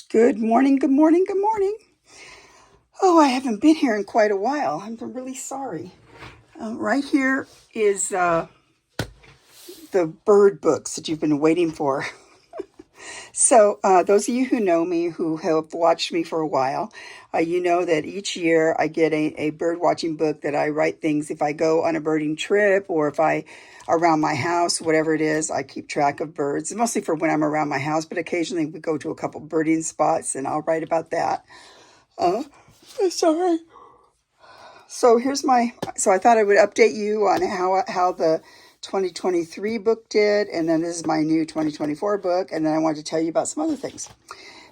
Good morning, good morning, good morning. Oh, I haven't been here in quite a while. I'm really sorry. Right here is the bird books that you've been waiting for. So, those of you who know me, who have watched me for a while, you know that each year I get a bird watching book that I write things. If I go on a birding trip or if I around my house, whatever it is, I keep track of birds, mostly for when I'm around my house, but occasionally we go to a couple birding spots and I'll write about that. Sorry. So I thought I would update you on how the 2023 book did, and then this is my new 2024 book, and then I wanted to tell you about some other things.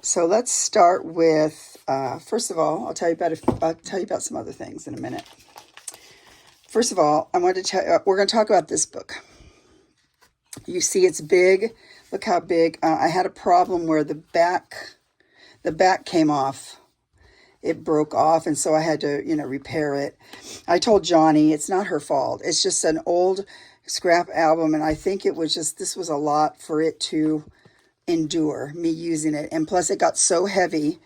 So let's start with, first of all, I'll tell you about some other things in a minute. First of all, I wanted to tell you, we're going to talk about this book. You see it's big. Look how big. I had a problem where the back came off. It broke off, and so I had to, repair it. I told Johni it's not her fault. It's just an old scrap album, and I think this was a lot for it to endure, me using it. And plus, it got so heavy.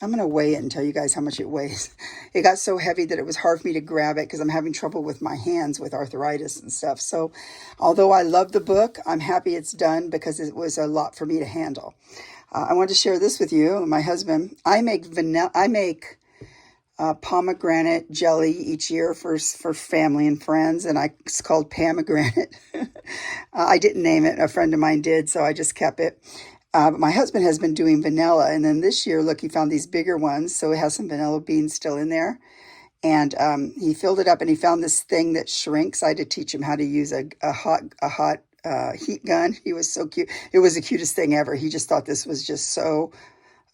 I'm going to weigh it and tell you guys how much it weighs. It got so heavy that it was hard for me to grab it because I'm having trouble with my hands with arthritis and stuff. So although I love the book, I'm happy it's done because it was a lot for me to handle. I wanted to share this with you. My husband, I make pomegranate jelly each year for family and friends, and it's called pomegranate. I didn't name it. A friend of mine did, so I just kept it. But my husband has been doing vanilla, and then this year, look, he found these bigger ones, so it has some vanilla beans still in there. And he filled it up, and he found this thing that shrinks. I had to teach him how to use a hot heat gun. He was so cute. It was the cutest thing ever. He just thought this was just so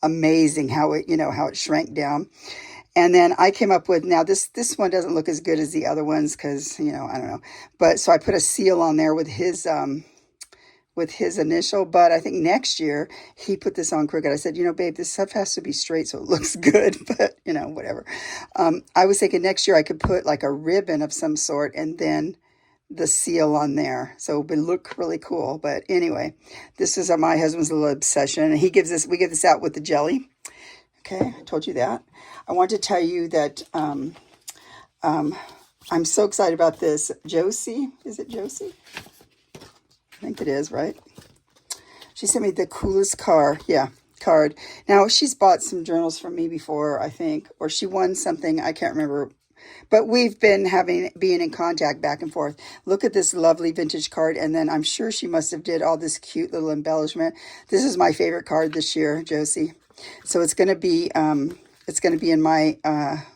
amazing how it shrank down. And then I came up with, now this one doesn't look as good as the other ones because, I don't know. But so I put a seal on there with his initial, but I think next year he put this on crooked. I said, babe, this stuff has to be straight so it looks good, but whatever. I was thinking next year I could put like a ribbon of some sort and then the seal on there. So it would look really cool. But anyway, this is my husband's little obsession. And we give this out with the jelly. Okay, I told you that. I want to tell you that I'm so excited about this. Josie, is it Josie? I think it is, right? She sent me the coolest card. Now, she's bought some journals from me before, I think, or she won something. I can't remember. But we've been being in contact back and forth. Look at this lovely vintage card. And then I'm sure she must have did all this cute little embellishment. This is my favorite card this year, Josie. So it's going to be in my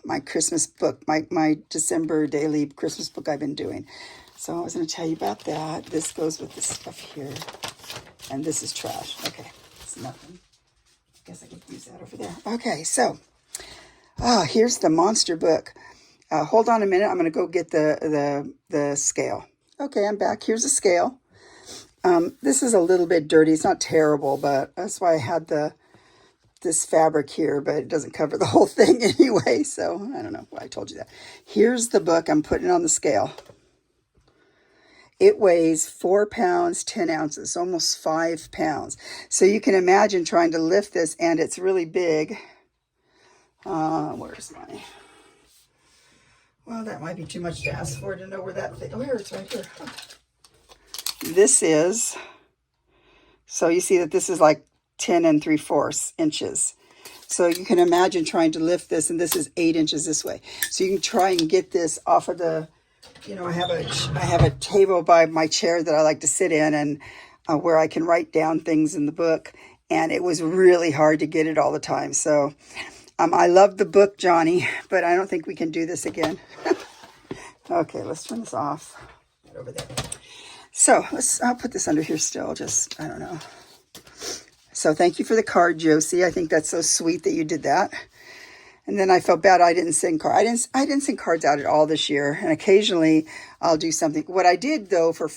my Christmas book, my December daily Christmas book I've been doing. So I was going to tell you about that. This goes with this stuff here. And this is trash. Okay, it's nothing. I guess I could use that over there. Okay, so here's the monster book. Hold on a minute. I'm going to go get the scale. Okay, I'm back. Here's the scale. This is a little bit dirty. It's not terrible, but that's why I had this fabric here, but it doesn't cover the whole thing anyway. So I don't know why I told you that. Here's the book. I'm putting it on the scale. It weighs 4 pounds, 10 ounces, almost 5 pounds. So you can imagine trying to lift this, and it's really big. Where's my... Well, that might be too much to ask for to know where that thing... Oh, here, it's right here. This is... So you see that this is like 10 3/4 inches. So you can imagine trying to lift this, and this is 8 inches this way. So you can try and get this off of the... I have a table by my chair that I like to sit in, and where I can write down things in the book. And it was really hard to get it all the time. So I love the book, Johni, but I don't think we can do this again. Okay, let's turn this off. Right over there. So I'll put this under here still. I don't know. So thank you for the card, Josie. I think that's so sweet that you did that. And then I felt bad I didn't send cards. I didn't send cards out at all this year. And occasionally I'll do something. What I did though for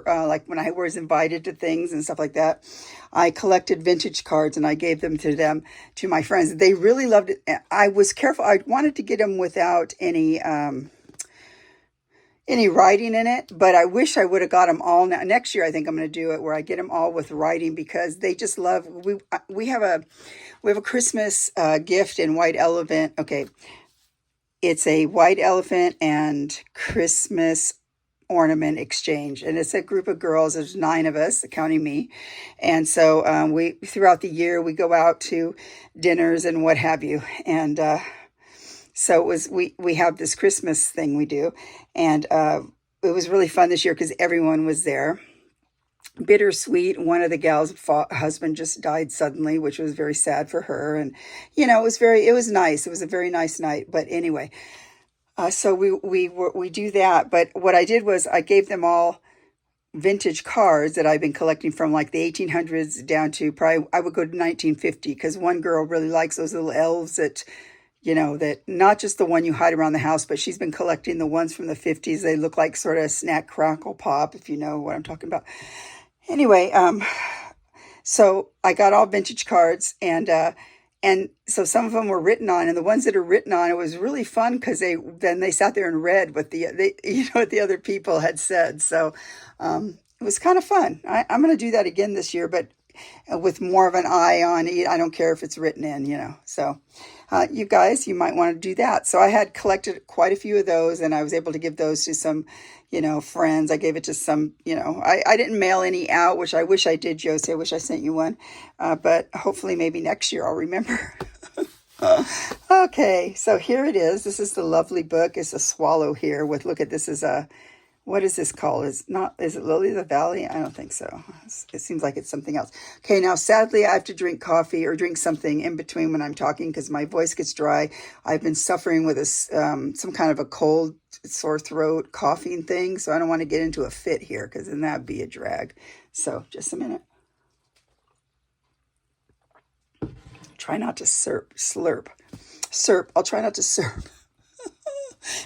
like when I was invited to things and stuff like that, I collected vintage cards and I gave them to my friends. They really loved it. I was careful. I wanted to get them without any any writing in it, but I wish I would have got them all now. Next year, I think I'm going to do it where I get them all with writing because they just love. We have a Christmas gift in white elephant. Okay, it's a white elephant and Christmas ornament exchange, and it's a group of girls. There's 9 of us, counting me, and so we throughout the year we go out to dinners and what have you, and so it was we have this Christmas thing we do, and it was really fun this year because everyone was there. Bittersweet. One of the gals' husband just died suddenly, which was very sad for her, and it was nice. It was a very nice night. But anyway, so we do that. But what I did was I gave them all vintage cards that I've been collecting from like the 1800s down to probably I would go to 1950 because one girl really likes those little elves that that not just the one you hide around the house, but she's been collecting the ones from the 50s. They look like sort of snack crackle pop, if you know what I'm talking about. Anyway, so I got all vintage cards, and so some of them were written on, and the ones that are written on, it was really fun because they sat there and read what what the other people had said. So it was kind of fun. I'm going to do that again this year, but with more of an eye on it. I don't care if it's written in, So you guys, you might want to do that. So I had collected quite a few of those, and I was able to give those to some friends. I gave it to some, I didn't mail any out, which I wish I did, Josie. I wish I sent you one. But hopefully maybe next year I'll remember. Okay, so here it is. This is the lovely book. It's a swallow here with, look at this is what is this called? Is it Lily the Valley? I don't think so. It seems like it's something else. Okay, now sadly I have to drink coffee or drink something in between when I'm talking because my voice gets dry. I've been suffering with some kind of a cold, sore throat, coughing thing, so I don't want to get into a fit here because then that'd be a drag. So just a minute. Try not to slurp. I'll try not to slurp.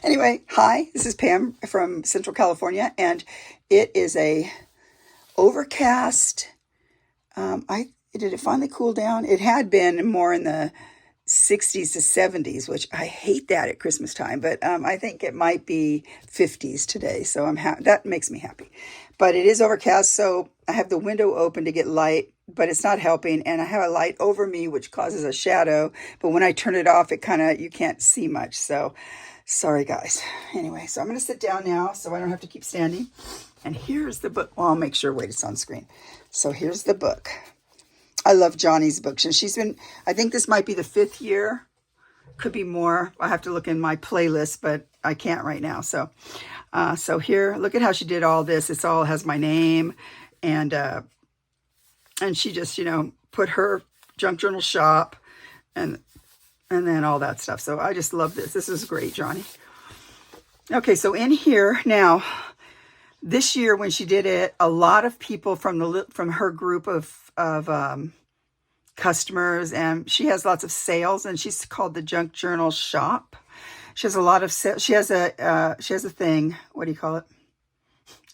Anyway, hi, this is Pam from Central California, and it is a overcast. Did it finally cool down? It had been more in the 60s to 70s, which I hate that at Christmas time, but I think it might be 50s today, so that makes me happy. But it is overcast, so I have the window open to get light, but it's not helping, and I have a light over me, which causes a shadow, but when I turn it off, you can't see much, so sorry, guys. Anyway, so I'm going to sit down now so I don't have to keep standing. And here's the book. Well, I'll make sure, wait, it's on screen. So here's the book. I love Johni's books. And I think this might be the 5th year. Could be more. I have to look in my playlist, but I can't right now. So here, look at how she did all this. It all has my name. And she just, put her junk journal shop and then all that stuff. So I just love this. This is great, Johni. Okay, so in here now, this year when she did it, a lot of people from her group of customers, and she has lots of sales, and she's called the Junk Journal Shop. She has a lot of sales. She has a thing. What do you call it?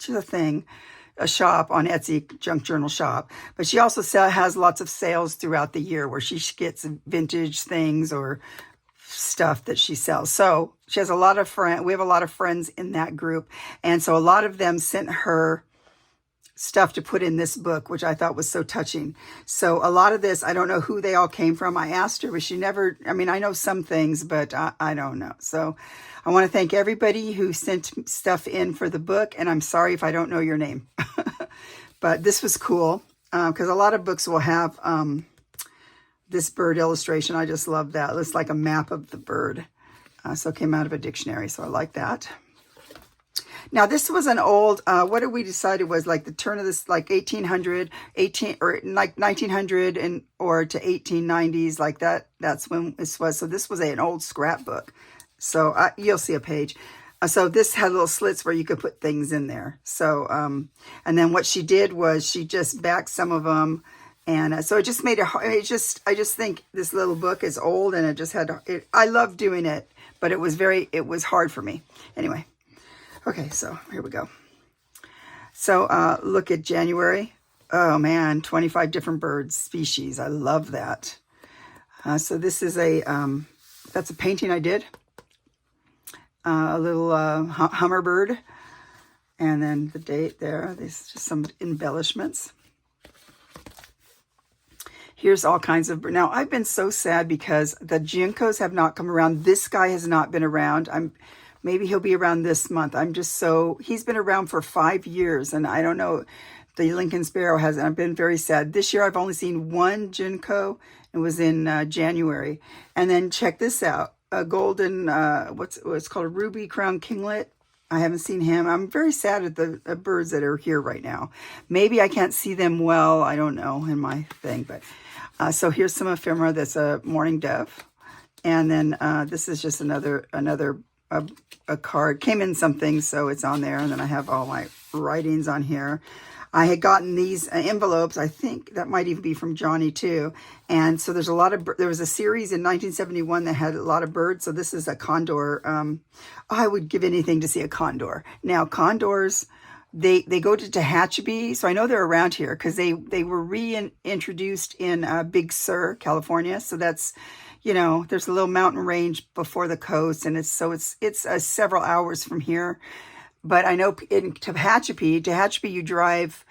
She has a thing. A shop on Etsy, Junk Journal Shop, but she also has lots of sales throughout the year where she gets vintage things or stuff that she sells. So she has a lot of friends. We have a lot of friends in that group, and so a lot of them sent her stuff to put in this book, which I thought was so touching. So a lot of this, I don't know who they all came from. I asked her, but she never, I know some things, but I don't know. So I want to thank everybody who sent stuff in for the book, and I'm sorry if I don't know your name. But this was cool, because a lot of books will have this bird illustration. I just love that. It's like a map of the bird. So it came out of a dictionary, so I like that. Now, this was an old, what did we decided was like the turn of this, like 1800, or like 1900 or to 1890s, like that. That's when this was. So this was an old scrapbook. So you'll see a page. So this had little slits where you could put things in there. So, and then what she did was she just backed some of them. And so it just made I just think this little book is old, and it just had, I love doing it, but it was hard for me. Anyway. Okay, so here we go. So look at January. Oh man, 25 different bird species. I love that. So this is that's a painting I did. A little hummingbird. And then the date there. There's just some embellishments. Here's all kinds of... Now, I've been so sad because the Juncos have not come around. This guy has not been around. Maybe he'll be around this month. I'm just so... He's been around for 5 years, and I don't know. The Lincoln Sparrow hasn't. I've been very sad. This year, I've only seen one Junco. It was in January. And then check this out. A golden... what's called a ruby crown kinglet. I haven't seen him. I'm very sad at the birds that are here right now. Maybe I can't see them well. I don't know in my thing. But so here's some ephemera. That's a mourning dove. And then this is just another a card. Came in something, so it's on there. And then I have all my writings on here. I had gotten these envelopes. I think that might even be from Johni too. And so there's a lot of, there was a series in 1971 that had a lot of birds. So this is a condor. I would give anything to see a condor. Now condors, they go to Tehachapi. So I know they're around here because they were reintroduced in Big Sur, California. So that's, you know, there's a little mountain range before the coast. And it's several hours from here. But I know in Tehachapi, you drive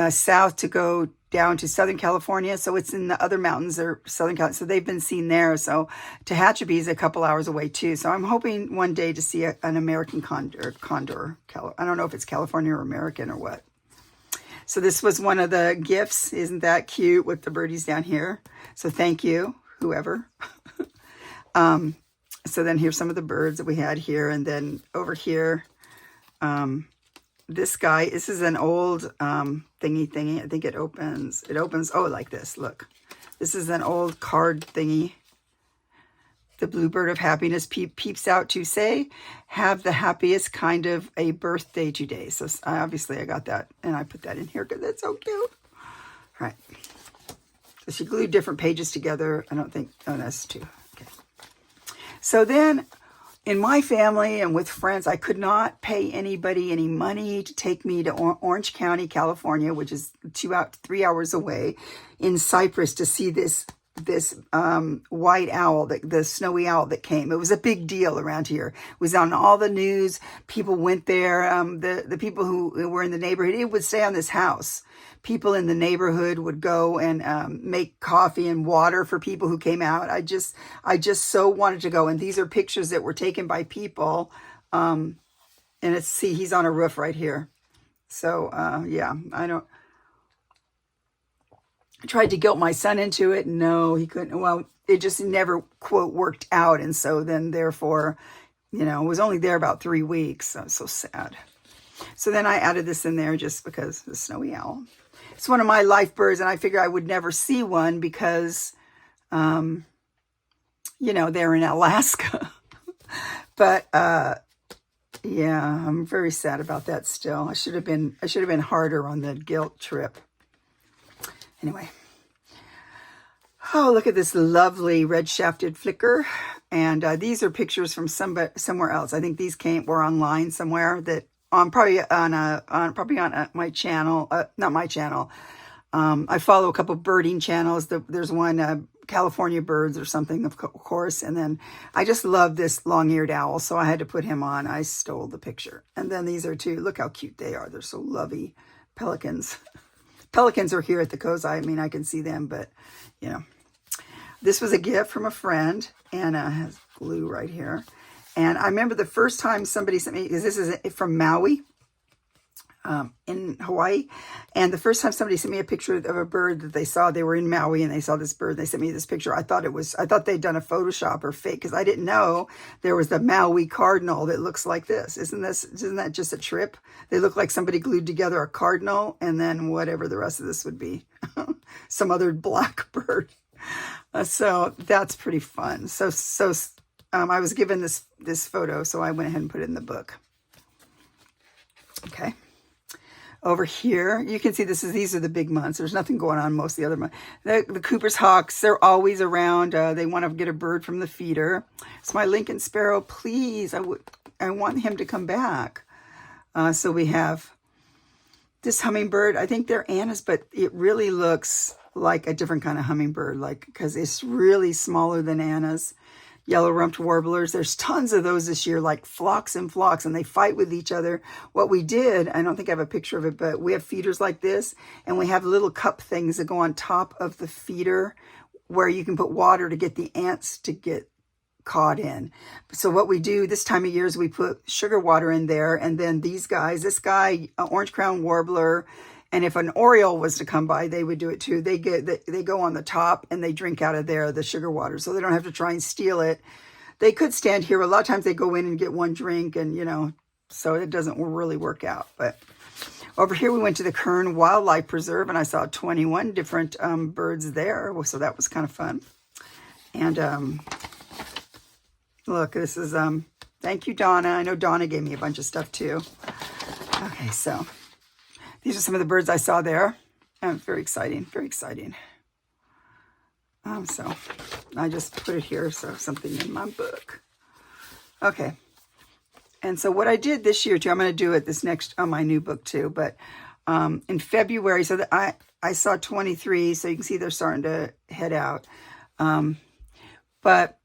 south to go down to Southern California. So it's in the other mountains or Southern California. So they've been seen there. So Tehachapi is a couple hours away too. So I'm hoping one day to see an American condor. I don't know if it's California or American or what. So this was one of the gifts. Isn't that cute with the birdies down here? So thank you, whoever. So then here's some of the birds that we had here. And then over here, this guy, this is an old thingy. I think it opens, oh, like this, look. This is an old card thingy. The bluebird of happiness peeps out to say, have the happiest kind of a birthday today. So obviously I got that, and I put that in here because that's so cute. All right. So she glued different pages together. I don't think, oh, that's two. Okay. So then... in my family and with friends, I could not pay anybody any money to take me to Orange County, California, which is 3 hours away, in Cyprus to see this white owl, the snowy owl that came. It was a big deal around here. It was on all the news. People went there. The people who were in the neighborhood, it would stay on this house. People in the neighborhood would go and make coffee and water for people who came out. I just so wanted to go. And these are pictures that were taken by people. And see, he's on a roof right here. So, yeah, I tried to guilt my son into it. No, he couldn't. Well, it just never, quote, worked out. And so then, therefore, you know, it was only there about 3 weeks. I was so sad. So then I added this in there just because the snowy owl. It's one of my life birds, and I figure I would never see one because, you know, they're in Alaska. But, yeah, I'm very sad about that still. I should have been harder on the guilt trip. Anyway. Oh, look at this lovely red-shafted flicker. And these are pictures from somewhere else. I think these were online somewhere that probably on my channel, not my channel. I follow a couple birding channels. There's one, California Birds or something, of course. And then I just love this long-eared owl, so I had to put him on. I stole the picture. And then these are two. Look how cute they are. They're so lovely. Pelicans. Pelicans are here at the coast. I mean, I can see them, but, you know. This was a gift from a friend. Anna has glue right here. And I remember the first time somebody sent me, because this is from Maui, in Hawaii. And the first time somebody sent me a picture of a bird that they saw, they were in Maui and they saw this bird. They sent me this picture. I thought they'd done a Photoshop or fake, because I didn't know there was the Maui cardinal that looks like this. Isn't that just a trip? They look like somebody glued together a cardinal and then whatever the rest of this would be. Some other black bird. So that's pretty fun. So I was given this photo, so I went ahead and put it in the book. Okay. Over here, you can see these are the big months. There's nothing going on most of the other months. The Cooper's hawks, they're always around. They want to get a bird from the feeder. It's my Lincoln Sparrow. Please, I want him to come back. So we have this hummingbird. I think they're Anna's, but it really looks like a different kind of hummingbird, because it's really smaller than Anna's. yellow-rumped warblers. There's tons of those this year, like flocks and flocks, and they fight with each other. What we did, I don't think I have a picture of it, but we have feeders like this, and we have little cup things that go on top of the feeder where you can put water to get the ants to get caught in. So what we do this time of year is we put sugar water in there, and then these guys, this guy, orange crown warbler, and if an oriole was to come by, they would do it too. They go on the top and they drink out of there, the sugar water, so they don't have to try and steal it. They could stand here, but a lot of times they go in and get one drink, and you know, so it doesn't really work out. But over here we went to the Kern Wildlife Preserve, and I saw 21 different birds there, so that was kind of fun. And look, this is thank you, Donna. I know Donna gave me a bunch of stuff too. Okay, so these are some of the birds I saw there. Very exciting, very exciting. So I just put it here, so something in my book. Okay. And so what I did this year too, I'm going to do it this next on my new book too, but in February, so that I saw 23, so you can see they're starting to head out. But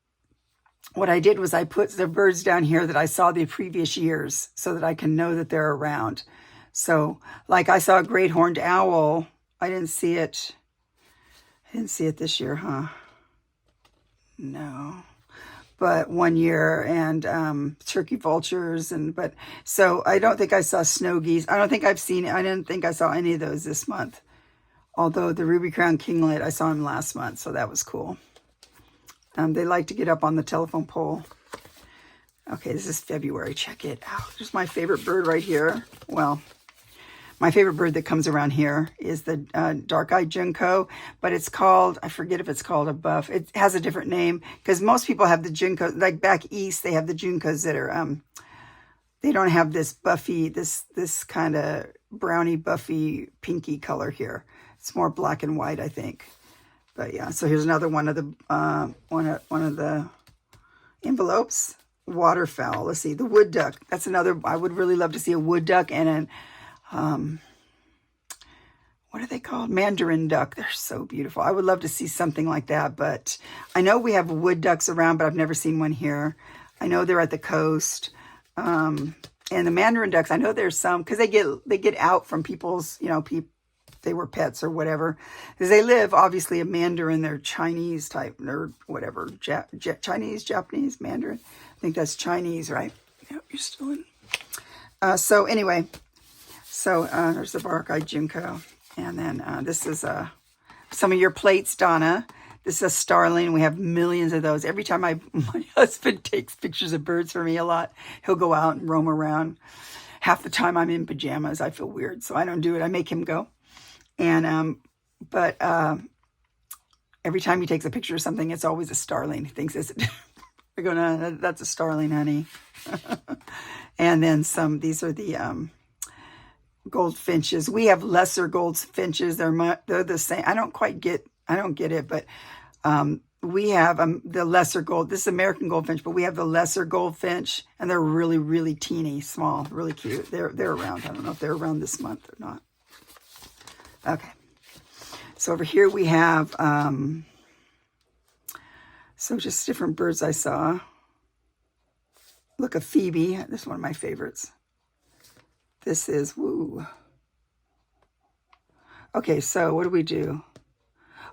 what I did was I put the birds down here that I saw the previous years so that I can know that they're around. So, like I saw a great horned owl. I didn't see it. I didn't see it this year, huh? No. But one year, and turkey vultures, but so I don't think I saw snow geese. I didn't think I saw any of those this month. Although the ruby crowned kinglet, I saw him last month, so that was cool. They like to get up on the telephone pole. Okay, this is February. Check it out. There's my favorite bird right here. Well, my favorite bird that comes around here is the dark-eyed junco, but it's called, I forget if it's called a buff. It has a different name because most people have the junco, like back east, they have the juncos that are, they don't have this buffy, this kind of browny, buffy, pinky color here. It's more black and white, I think. But yeah, so here's another one of the one of the envelopes. Waterfowl. Let's see, the wood duck. That's another. I would really love to see a wood duck and an what are they called? Mandarin duck. They're so beautiful. I would love to see something like that. But I know we have wood ducks around, but I've never seen one here. I know they're at the coast. And the mandarin ducks, I know there's some because they get out from people's, you know, they were pets or whatever, because they live obviously a Mandarin, they're Chinese type or whatever, Chinese, Japanese, Mandarin. I think that's Chinese, right? Yeah, you're still in. So anyway, so there's the dark-eyed junco, and then this is some of your plates, Donna. This is a starling. We have millions of those. Every time my husband takes pictures of birds for me a lot, he'll go out and roam around. Half the time I'm in pajamas. I feel weird, so I don't do it. I make him go. And, but every time he takes a picture of something, it's always a starling. He thinks it's, we're going, that's a starling, honey. And then these are the goldfinches. We have lesser goldfinches. They're the same. I don't get it, but we have the lesser gold. This is American goldfinch, but we have the lesser goldfinch, and they're really, really teeny, small, really cute. They're around. I don't know if they're around this month or not. Okay, so over here we have, so just different birds I saw. Look, a phoebe. This is one of my favorites. This is, woo. Okay, so what do we do?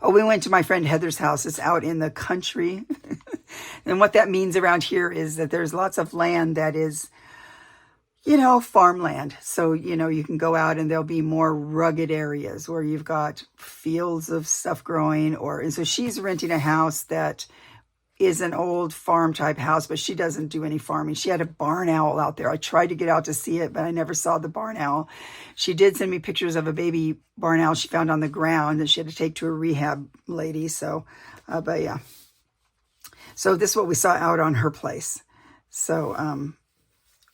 Oh, we went to my friend Heather's house. It's out in the country. And what that means around here is that there's lots of land that is, you know, farmland. So, you know, you can go out and there'll be more rugged areas where you've got fields of stuff growing, and so she's renting a house that is an old farm type house, but she doesn't do any farming. She had a barn owl out there. I tried to get out to see it, but I never saw the barn owl. She did send me pictures of a baby barn owl she found on the ground that she had to take to a rehab lady. So, but yeah. So this is what we saw out on her place. So,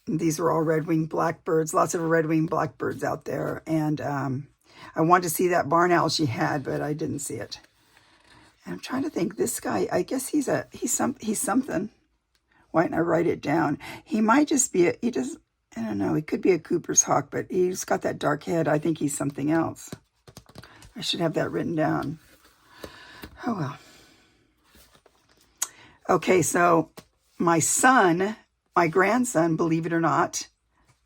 these were all red-winged blackbirds, lots of red-winged blackbirds out there. And I wanted to see that barn owl she had, but I didn't see it. And I'm trying to think, this guy, I guess he's something. Why didn't I write it down? He might just be, I don't know, he could be a Cooper's hawk, but he's got that dark head. I think he's something else. I should have that written down. Oh, well. Okay, so my grandson, believe it or not,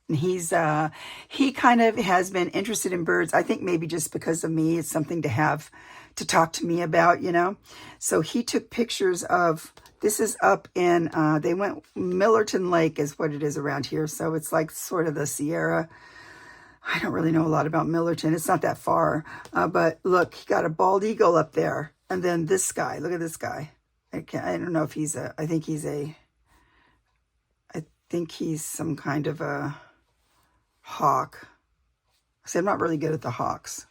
and he kind of has been interested in birds. I think maybe just because of me, it's something to have to talk to me about, you know. So he took pictures of, this is up in, they went, Millerton Lake is what it is around here. So it's like sort of the Sierra. I don't really know a lot about Millerton. It's not that far. But look, he got a bald eagle up there. And then this guy, look at this guy. I don't know if he's I think he's some kind of a hawk. See, I'm not really good at the hawks.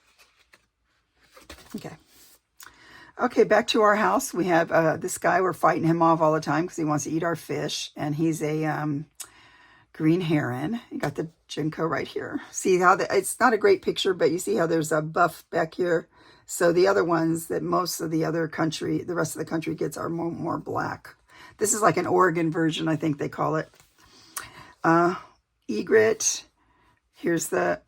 Okay, back to our house. We have this guy. We're fighting him off all the time because he wants to eat our fish. And he's a green heron. You got the Jinko right here. See how it's not a great picture, but you see how there's a buff back here. So the other ones that most of the rest of the country gets are more black. This is like an Oregon version, I think they call it. Egret. Here's the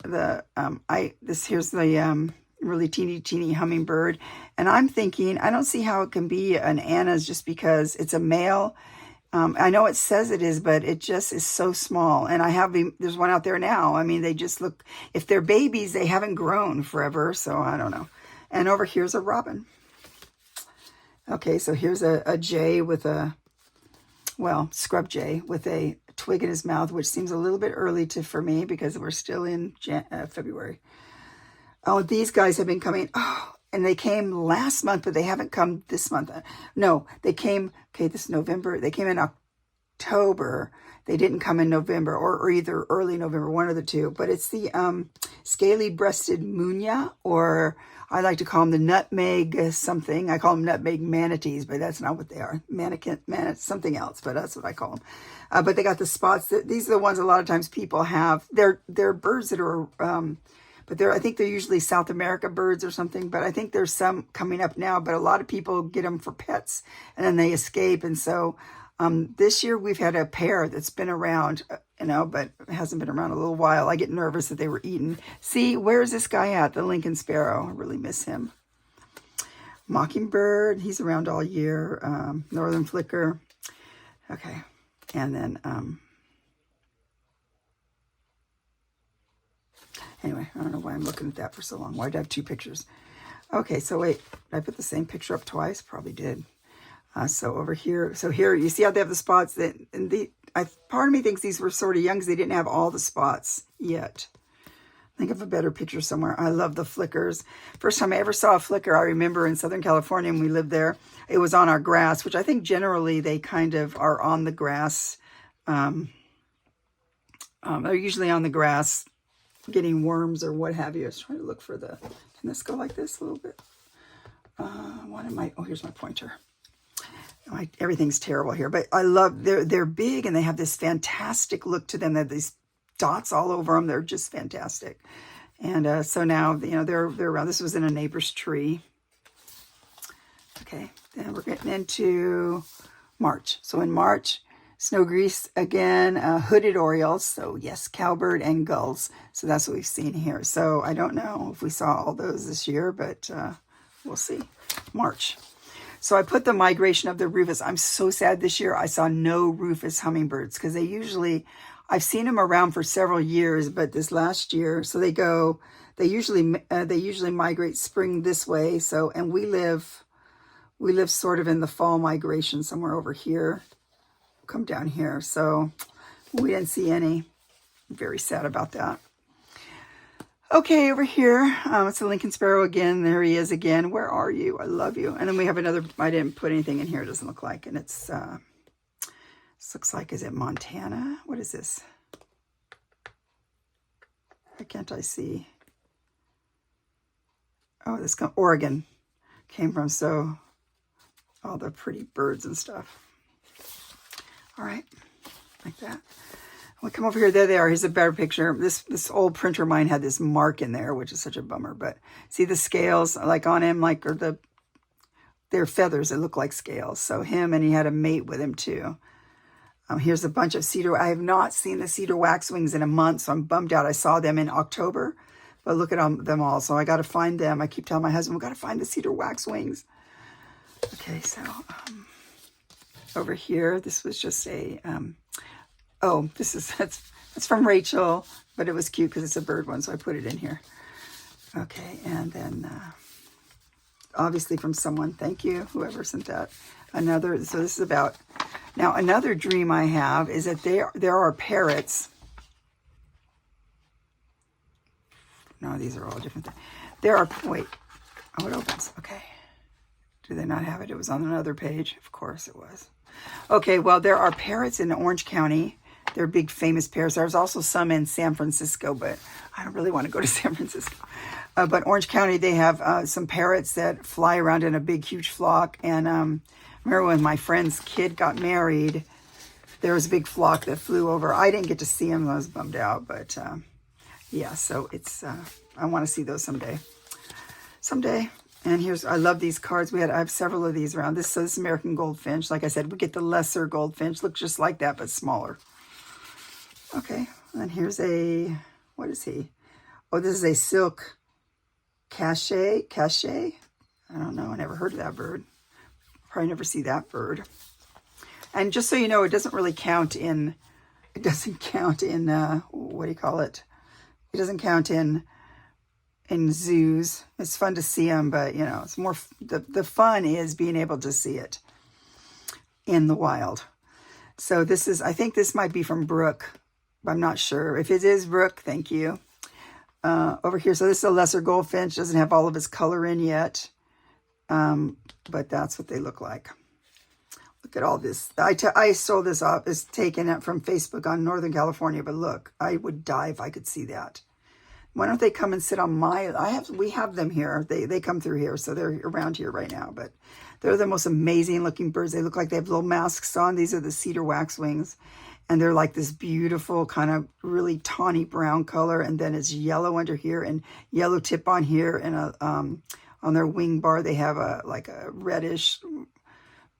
really teeny hummingbird. And I'm thinking, I don't see how it can be an Anna's just because it's a male. I know it says it is, but it just is so small. And there's one out there now. I mean, they just look, if they're babies, they haven't grown forever. So I don't know. And over here's a robin. Okay, so here's a jay with scrub jay with a twig in his mouth, which seems a little bit early for me because we're still in February. Oh, these guys have been coming. Oh, and they came last month, but they haven't come this month. No, they came, this November. They came in October. They didn't come in November or either early November, one of the two. But it's the scaly-breasted munya, or I like to call them the nutmeg something. I call them nutmeg manatees, but that's not what they are. Something else, but that's what I call them. But they got the spots. These are the ones a lot of times people have. They're birds that are... but I think they're usually South America birds or something. But I think there's some coming up now. But a lot of people get them for pets, and then they escape. And so this year we've had a pair that's been around, but it hasn't been around a little while. I get nervous that they were eaten. See, where's this guy at? The Lincoln Sparrow. I really miss him. Mockingbird. He's around all year. Northern Flicker. Okay, and then. Anyway, I don't know why I'm looking at that for so long. Why did I have two pictures? Okay, so wait. Did I put the same picture up twice? Probably did. So over here. So here, you see how they have the spots? Part of me thinks these were sort of young because they didn't have all the spots yet. Think of a better picture somewhere. I love the flickers. First time I ever saw a flicker, I remember in Southern California when we lived there. It was on our grass, which I think generally they kind of are on the grass. They're usually on the grass getting worms or what have you. I was trying to look for can this go like this a little bit? Here's my pointer. Everything's terrible here, but I love, they're big and they have this fantastic look to them. They have these dots all over them. They're just fantastic. And so now, they're around. This was in a neighbor's tree. Okay, then we're getting into March. So in March, snow grease again, hooded orioles. So yes, cowbird and gulls. So that's what we've seen here. So I don't know if we saw all those this year, but we'll see. March. So I put the migration of the rufous. I'm so sad this year I saw no rufous hummingbirds because I've seen them around for several years, but this last year, so they usually migrate spring this way. So, and we live sort of in the fall migration somewhere over here. Come down here. So we didn't see any. I'm very sad about that. Okay, over here, it's a Lincoln Sparrow again. There he is again. Where are you? I love you. And then we have another, I didn't put anything in here. It doesn't look like, and it's, this looks like, is it Montana? What is this? Why can't I see? Oh, this Oregon came from, so all the pretty birds and stuff. All right, like that. We come over here. There they are. Here's a better picture. This old printer of mine had this mark in there, which is such a bummer. But see the scales, like on him, they're feathers that look like scales. So him, and he had a mate with him too. Here's a bunch of cedar. I have not seen the cedar waxwings in a month, so I'm bummed out. I saw them in October, but look at them all. So I got to find them. I keep telling my husband, we got to find the cedar waxwings. Okay, so Over here, this was just a, oh, that's from Rachel, but it was cute because it's a bird one, so I put it in here. Okay, and then obviously from someone, thank you, whoever sent that. Another, so this is about, now another dream I have is that there are parrots. No, these are all different things. There are, wait, oh, it opens, okay. Do they not have it? It was on another page. Of course it was. Okay, well, there are parrots in Orange County. They're big, famous parrots. There's also some in San Francisco, but I don't really want to go to San Francisco. But Orange County, they have some parrots that fly around in a big, huge flock. And remember when my friend's kid got married, there was a big flock that flew over. I didn't get to see them. I was bummed out. But yeah, so it's, I want to see those someday. Someday. And here's, I love these cards. I have several of these around. This is American Goldfinch. Like I said, we get the lesser goldfinch. Looks just like that, but smaller. Okay, and here's a, what is he? Oh, this is a silk cachet. I don't know. I never heard of that bird. Probably never see that bird. And just so you know, it doesn't really count in, what do you call it? It doesn't count in zoos. It's fun to see them, but you know, it's more, the fun is being able to see it in the wild. So this is, I think this might be from Brooke, but I'm not sure. If it is Brooke, thank you. Over here, so this is a lesser goldfinch. Doesn't have all of its color in yet, but that's what they look like. Look at all this. I sold this off. It's taken it from Facebook on Northern California, but look, I would die if I could see that. Why don't they come and sit on my, we have them here. They come through here, so they're around here right now. But they're the most amazing looking birds. They look like they have little masks on. These are the cedar waxwings. And they're like this beautiful kind of really tawny brown color. And then it's yellow under here and yellow tip on here. And on their wing bar, they have like a reddish,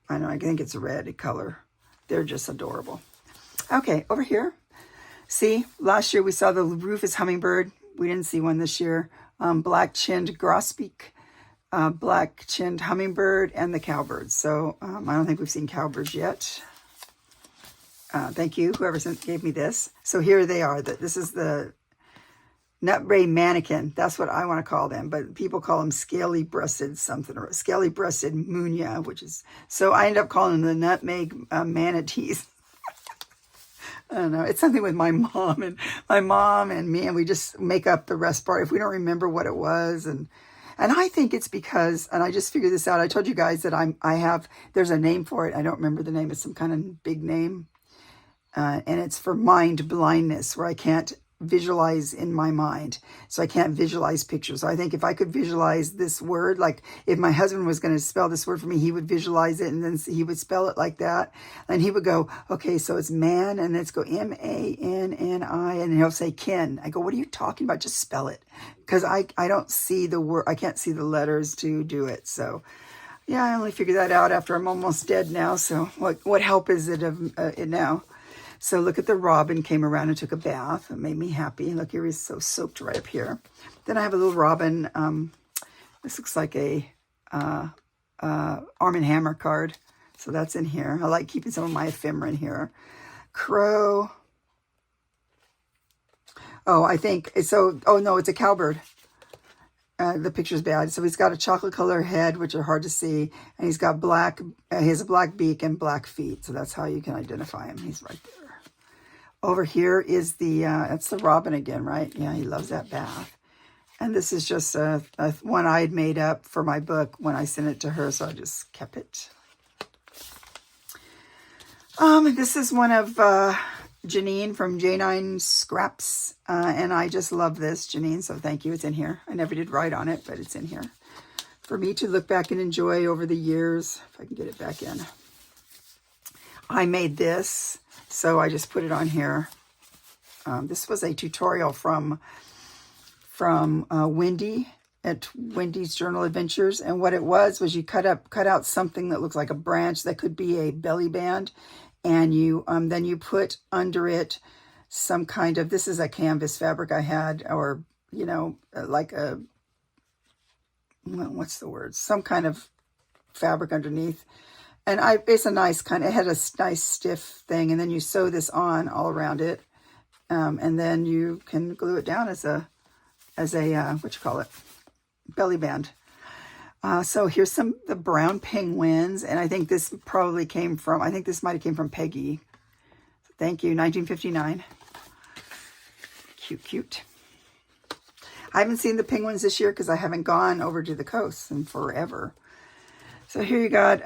I don't know, I think it's a red color. They're just adorable. Okay, over here. See, last year we saw the Rufous hummingbird. We didn't see one this year. Black-chinned grosbeak, black-chinned hummingbird, and the cowbird. So I don't think we've seen cowbirds yet. Thank you, whoever gave me this. So here they are. This is the nutray mannequin. That's what I want to call them. But people call them scaly-breasted something, or scaly-breasted munia, which is... So I end up calling them the nutmeg manatees. I don't know. It's something with my mom and me, and we just make up the rest part if we don't remember what it was. And I think it's because, and I just figured this out. I told you guys that there's a name for it. I don't remember the name. It's some kind of big name. And it's for mind blindness, where I can't visualize in my mind. So I can't visualize pictures. So I think if I could visualize this word, like if my husband was going to spell this word for me, he would visualize it and then he would spell it like that. And he would go, okay, so it's man, and let's go M-A-N-N-I, and he'll say kin. I go, what are you talking about? Just spell it. Because I don't see the word, I can't see the letters to do it. So yeah, I only figured that out after I'm almost dead now. So what help is it of it now? So look at the robin came around and took a bath. It made me happy. Look, here he's so soaked right up here. Then I have a little robin. This looks like a Arm & Hammer card. So that's in here. I like keeping some of my ephemera in here. Crow. Oh, I think, so, oh no, it's a cowbird. The picture's bad. So he's got a chocolate color head, which are hard to see. And he's got black, he has a black beak and black feet. So that's how you can identify him. He's right there. Over here is that's the robin again, right? Yeah, he loves that bath. And this is just one I had made up for my book when I sent it to her. So I just kept it. This is one of Janine from J9 Scraps. And I just love this, Janine. So thank you. It's in here. I never did write on it, but it's in here for me to look back and enjoy over the years. If I can get it back in. I made this, so I just put it on here. This was a tutorial from Wendy at Wendy's Journal Adventures, and what it was you cut out something that looks like a branch that could be a belly band, and you then you put under it some kind of, this is a canvas fabric I had, or you know, like a, what's the word? Some kind of fabric underneath. And it's a nice kind of, it had a nice stiff thing. And then you sew this on all around it. And then you can glue it down as a what you call it, belly band. So here's the brown penguins. And I think this probably came from, I think this might have came from Peggy. Thank you, 1959. Cute, cute. I haven't seen the penguins this year because I haven't gone over to the coast in forever. So here you got,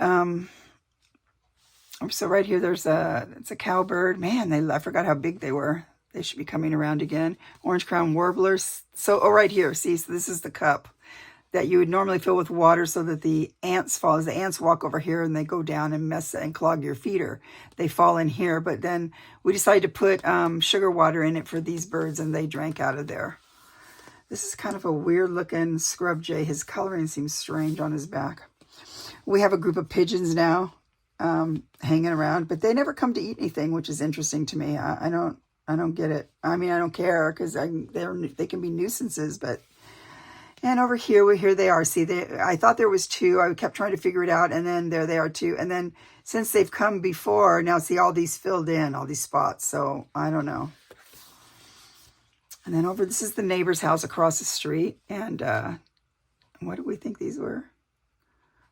so right here there's it's a cowbird. Man, I forgot how big they were. They should be coming around again. Orange crown warblers. So, right here, see, so this is the cup that you would normally fill with water so that the ants fall. As the ants walk over here and they go down and mess and clog your feeder, they fall in here. But then we decided to put sugar water in it for these birds, and they drank out of there. This is kind of a weird looking scrub jay. His coloring seems strange on his back. We have a group of pigeons now hanging around, but they never come to eat anything, which is interesting to me. I don't get it. I mean, I don't care because they can be nuisances, but. And over here they are. See, I thought there was two. I kept trying to figure it out, and then there they are too. And then since they've come before, now see all these filled in, all these spots. So I don't know. And then this is the neighbor's house across the street. And what do we think these were?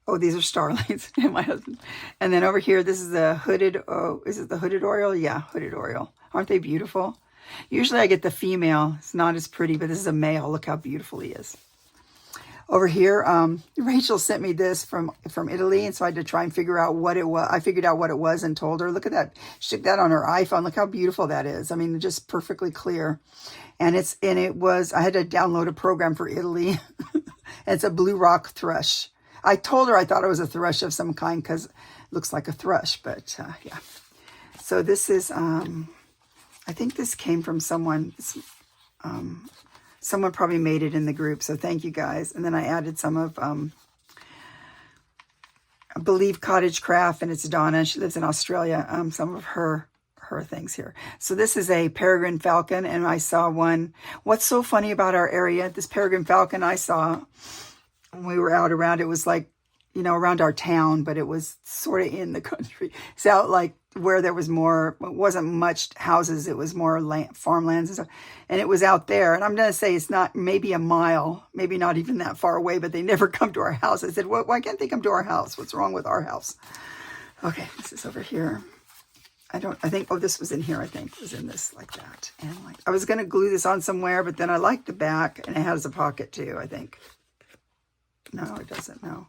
Oh, these are starlings. And my husband. And then over here, this is the hooded. Oh, is it the hooded oriole? Yeah, hooded oriole. Aren't they beautiful? Usually I get the female. It's not as pretty, but this is a male. Look how beautiful he is. Over here, Rachel sent me this from Italy, and so I had to try and figure out what it was. I figured out what it was and told her, look at that. She took that on her iPhone. Look how beautiful that is. I mean, just perfectly clear. And I had to download a program for Italy. It's a blue rock thrush. I told her I thought it was a thrush of some kind because it looks like a thrush, but yeah. So this is, I think this came from someone. Someone probably made it in the group, so thank you guys. And then I added some of, I believe, Cottage Craft, and it's Donna. She lives in Australia. Some of her things here. So this is a peregrine falcon, and I saw one. What's so funny about our area? This peregrine falcon I saw when we were out around. It was like, around our town, but it was sort of in the country. It's out like where there was more, it wasn't much houses. It was more farmlands and stuff. And it was out there. And I'm going to say it's not maybe a mile, maybe not even that far away, but they never come to our house. I said, why can't they come to our house? What's wrong with our house? Okay, this is over here. This was in here, I think. It was in this like that. And I was going to glue this on somewhere, but then I liked the back, and it has a pocket too, I think. No, it doesn't. No.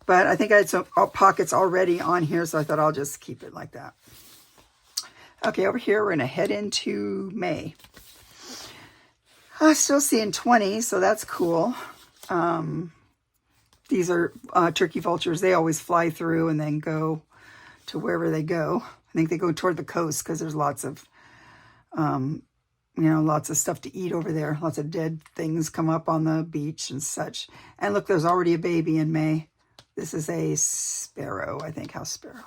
But I think I had some pockets already on here, so I thought I'll just keep it like that. Okay, over here, we're going to head into May. I'm still seeing 20, so that's cool. These are turkey vultures. They always fly through and then go to wherever they go. I think they go toward the coast because there's lots of, lots of stuff to eat over there. Lots of dead things come up on the beach and such. And look, there's already a baby in May. This is a sparrow, I think, house sparrow.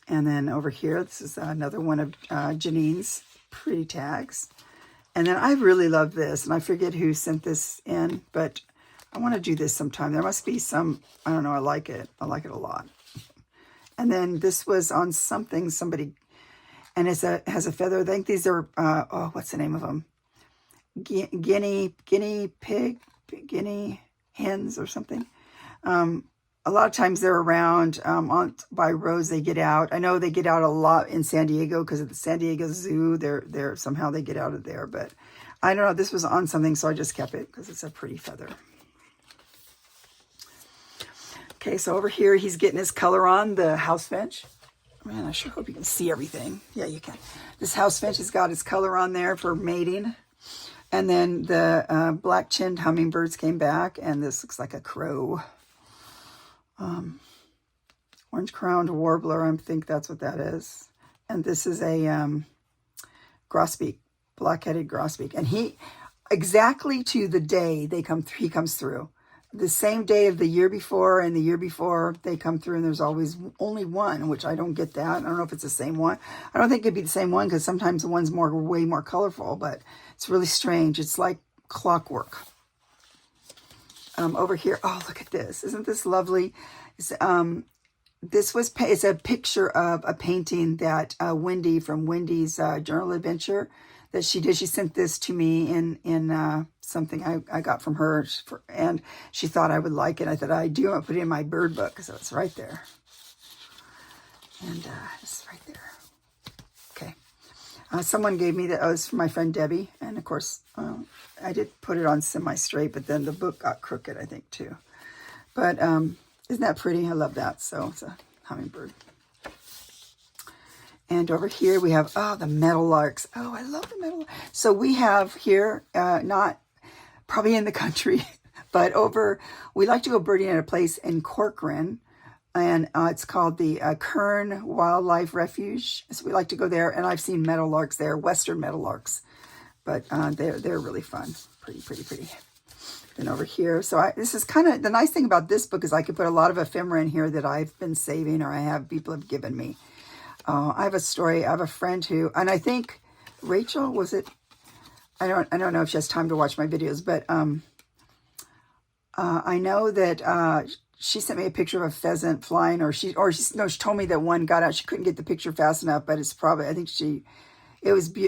And then over here, this is another one of Janine's pretty tags. And then I really love this, and I forget who sent this in, but I want to do this sometime. There must be some, I don't know, I like it. I like it a lot. And then this was on somebody, and it has a feather. I think these are, what's the name of them? Guinea hens or something. A lot of times they're around by roads. They get out. I know they get out a lot in San Diego because of the San Diego Zoo. They're somehow they get out of there. But I don't know. This was on something, so I just kept it because it's a pretty feather. Okay, so over here he's getting his color on, the house finch. Man, I sure hope you can see everything. Yeah, you can. This house finch has got his color on there for mating. And then the black-chinned hummingbirds came back, and this looks like a crow. Orange-crowned warbler, I think that's what that is. And this is a grosbeak, black-headed grosbeak. And he, exactly to the day he comes through. The same day of the year before and the year before they come through, and there's always only one, which I don't get that. I don't know if it's the same one. I don't think it'd be the same one because sometimes the one's way more colorful, but it's really strange. It's like clockwork. Over here, oh, look at this. Isn't this lovely? It's a picture of a painting that Wendy from Wendy's Journal Adventure that she did. She sent this to me in something I got from her, and she thought I would like it. I thought I do. I put it in my bird book, so it's right there. And it's right there. Okay. Someone gave me that. Oh, it's from my friend Debbie, and of course, I did put it on semi-straight, but then the book got crooked, I think, too. But isn't that pretty? I love that. So it's a hummingbird. And over here we have, oh, the meadowlarks. Oh, I love the meadowlarks. So we have here, not probably in the country, but we like to go birding at a place in Corcoran. And it's called the Kern Wildlife Refuge. So we like to go there. And I've seen meadowlarks there, western meadowlarks. But they're really fun. Pretty. And over here, so this is kind of, the nice thing about this book is I could put a lot of ephemera in here that I've been saving or people have given me. I have a story. I have a friend who, and I think Rachel, was it? I don't know if she has time to watch my videos, but I know that she sent me a picture of a pheasant flying, or she told me that one got out. She couldn't get the picture fast enough, but it's probably, I think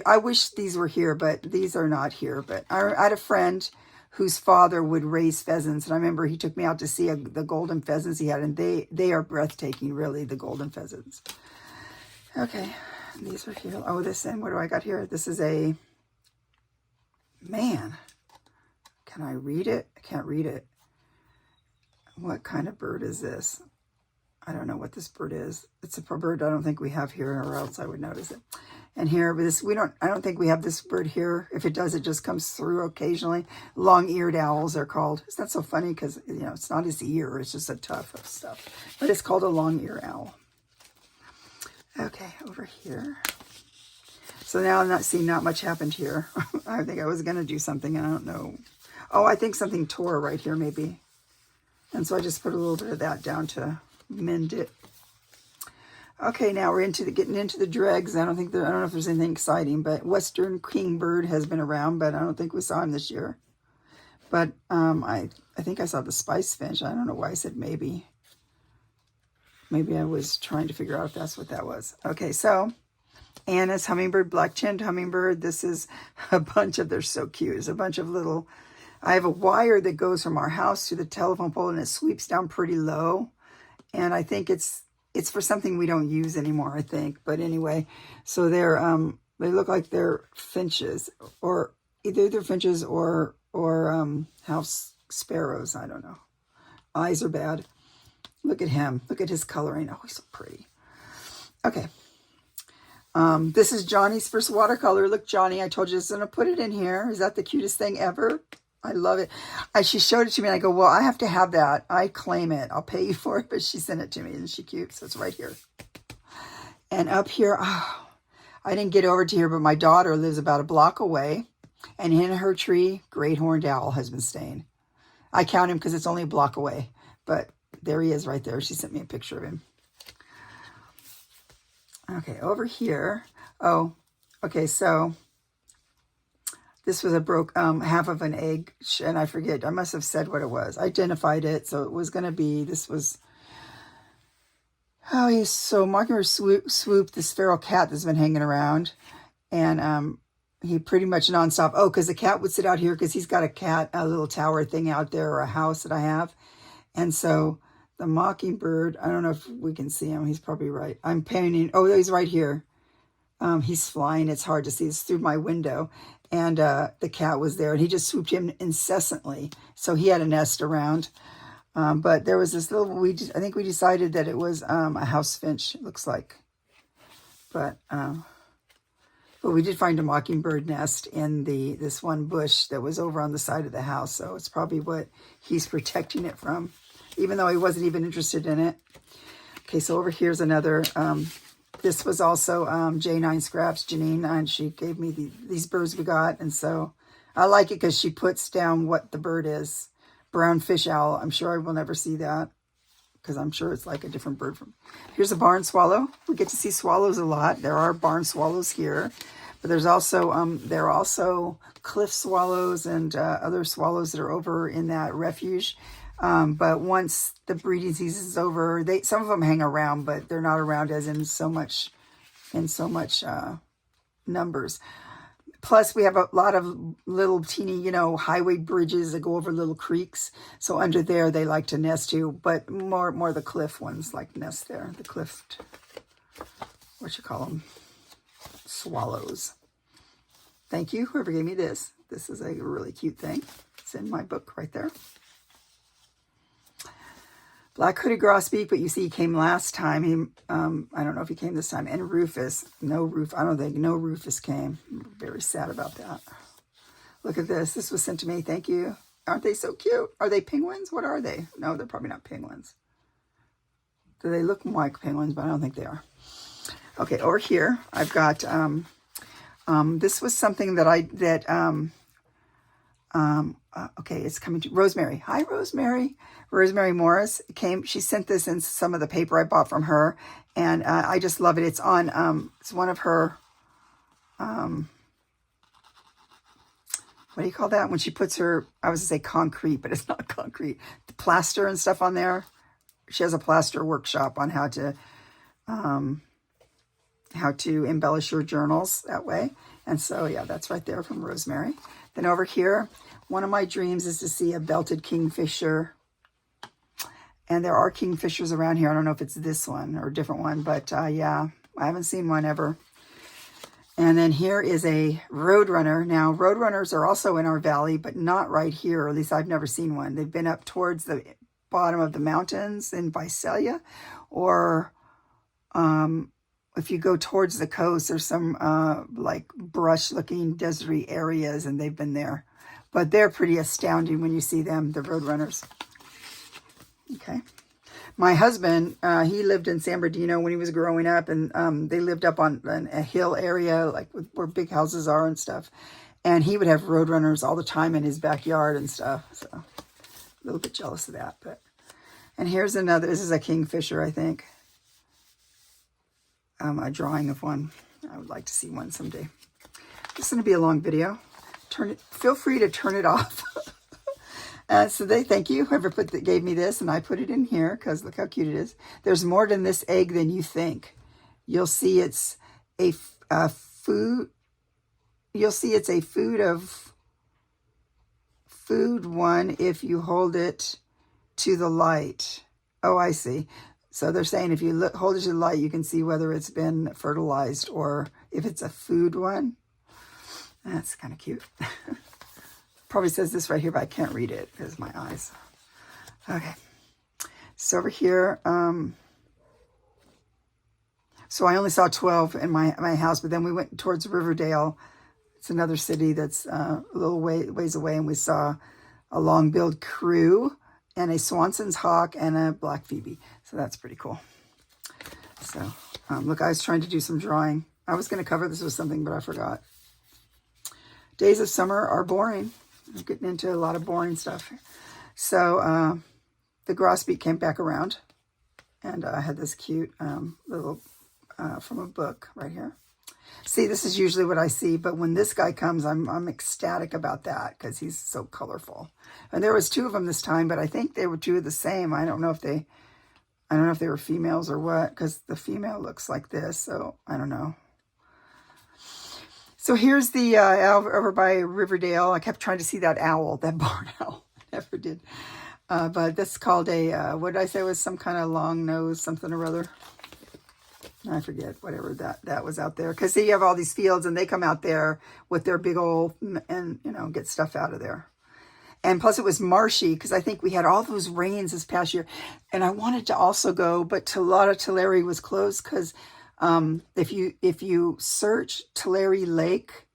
I wish these were here, but these are not here. But I had a friend whose father would raise pheasants. And I remember he took me out to see the golden pheasants he had. And they are breathtaking, really, the golden pheasants. Okay, these are here. Oh, what do I got here? This is a, man, can I read it? I can't read it. What kind of bird is this? I don't know what this bird is. It's a bird I don't think we have here, or else I would notice it. And here, but I don't think we have this bird here. If it does, it just comes through occasionally. Long-eared owls are called. Isn't that so funny? Because, it's not his ear. It's just a tuft of stuff. But it's called a long-eared owl. Okay, over here. So now I'm not seeing not much happened here. I think I was going to do something, and I don't know. Oh, I think something tore right here, maybe. And so I just put a little bit of that down to mend it. Okay, now we're getting into the dregs. I don't know if there's anything exciting, but Western Kingbird has been around, but I don't think we saw him this year. But I think I saw the spice finch. I don't know why I said maybe. Maybe I was trying to figure out if that's what that was. Okay, so Anna's hummingbird, black-chinned hummingbird. This is a bunch of, they're so cute. It's a bunch of little, I have a wire that goes from our house to the telephone pole, and it sweeps down pretty low. And I think it's for something we don't use anymore, I think. But anyway, so they look like they're finches, or either they're finches or house sparrows. I don't know. Eyes are bad. Look at him. Look at his coloring. Oh, he's so pretty. Okay. This is Johnny's first watercolor. Look, Johnny, I told you I was going to put it in here. Is that the cutest thing ever? I love it. She showed it to me, and I go, well, I have to have that. I claim it. I'll pay you for it, but she sent it to me. Isn't she cute? So it's right here. And up here, oh, I didn't get over to here, but my daughter lives about a block away, and in her tree, great horned owl has been staying. I count him because it's only a block away, but there he is right there. She sent me a picture of him. Okay, over here. Oh, okay, so this was half of an egg, and I forget. I must have said what it was. I identified it, so it was going to be, this was, so Mockingbird swooped this feral cat that's been hanging around, and he pretty much nonstop, because the cat would sit out here, because he's got a little tower thing out there, or a house that I have, and so the mockingbird, I don't know if we can see him. He's probably right. I'm painting. Oh, he's right here. He's flying. It's hard to see. It's through my window. And the cat was there. And he just swooped him incessantly. So he had a nest around. But there was this little, I think we decided that it was a house finch, it looks like. But we did find a mockingbird nest in this one bush that was over on the side of the house. So it's probably what he's protecting it from, even though he wasn't even interested in it. Okay, so over here's another, this was also J9 Scraps, Janine, and she gave me these birds we got. And so I like it because she puts down what the bird is. Brown fish owl. I'm sure I will never see that because I'm sure it's like a different bird. Here's a barn swallow. We get to see swallows a lot. There are barn swallows here. But there are also cliff swallows and other swallows that are over in that refuge. But once the breeding season is over, some of them hang around, but they're not around as in so much numbers. Plus, we have a lot of little teeny, highway bridges that go over little creeks. So under there, they like to nest too. But more the cliff ones like nest there. The cliff, what you call them? Swallows. Thank you, whoever gave me this. This is a really cute thing. It's in my book right there. Black hooded grosbeak, but you see he came last time. I don't know if he came this time. And Rufus. I don't think no Rufus came. I'm very sad about that. Look at this. This was sent to me. Thank you. Aren't they so cute? Are they penguins? What are they? No, they're probably not penguins. Do they look like penguins? But I don't think they are. Okay, over here, I've got, this was something okay, it's coming to Rosemary. Hi, Rosemary. Rosemary Morris she sent this in some of the paper I bought from her, and I just love it. It's on, it's one of her, what do you call that? When she puts her, I was going to say concrete, but it's not concrete. The plaster and stuff on there. She has a plaster workshop on how to embellish your journals that way. And so, yeah, that's right there from Rosemary. Then over here, one of my dreams is to see a belted kingfisher. And there are kingfishers around here. I don't know if it's this one or a different one, but yeah, I haven't seen one ever. And then here is a roadrunner. Now, roadrunners are also in our valley, but not right here. Or at least I've never seen one. They've been up towards the bottom of the mountains in Visalia, or if you go towards the coast, there's some like brush-looking deserty areas, and they've been there. But they're pretty astounding when you see them, the roadrunners. Okay. My husband, he lived in San Bernardino when he was growing up, and they lived up on a hill area, like where big houses are and stuff. And he would have roadrunners all the time in his backyard and stuff. So a little bit jealous of that. And here's another. This is a kingfisher, I think. A drawing of one. I would like to see one someday. This is going to be a long video. Feel free to turn it off. So thank you, whoever gave me this, and I put it in here because look how cute it is. There's more to this egg than you think. You'll see it's a food. You'll see it's a food one if you hold it to the light. Oh, I see. So they're saying if you hold it to the light, you can see whether it's been fertilized or if it's a food one. That's kind of cute. Probably says this right here, but I can't read it because of my eyes. Okay. So over here, so I only saw 12 in my house, but then we went towards Riverdale. It's another city that's a little ways away, and we saw a long-billed crew and a Swanson's hawk and a black phoebe. So that's pretty cool. So look, I was trying to do some drawing. I was going to cover this with something, but I forgot. Days of summer are boring. I'm getting into a lot of boring stuff. So the grosbeak came back around, and I had this cute little from a book right here. See, this is usually what I see, but when this guy comes, I'm ecstatic about that because he's so colorful. And there was 2 of them this time, but I think they were 2 of the same. I don't know if they were females or what, because the female looks like this, so I don't know. So here's the owl over by Riverdale. I kept trying to see that owl, that barn owl. Never did. But that's called a, what did I say was some kind of long nose, something or other. I forget, whatever that was out there. Because you have all these fields, and they come out there with their big old, and, get stuff out of there. And plus it was marshy, because I think we had all those rains this past year. And I wanted to also go, but Tulare was closed, because if you search Tulare Lake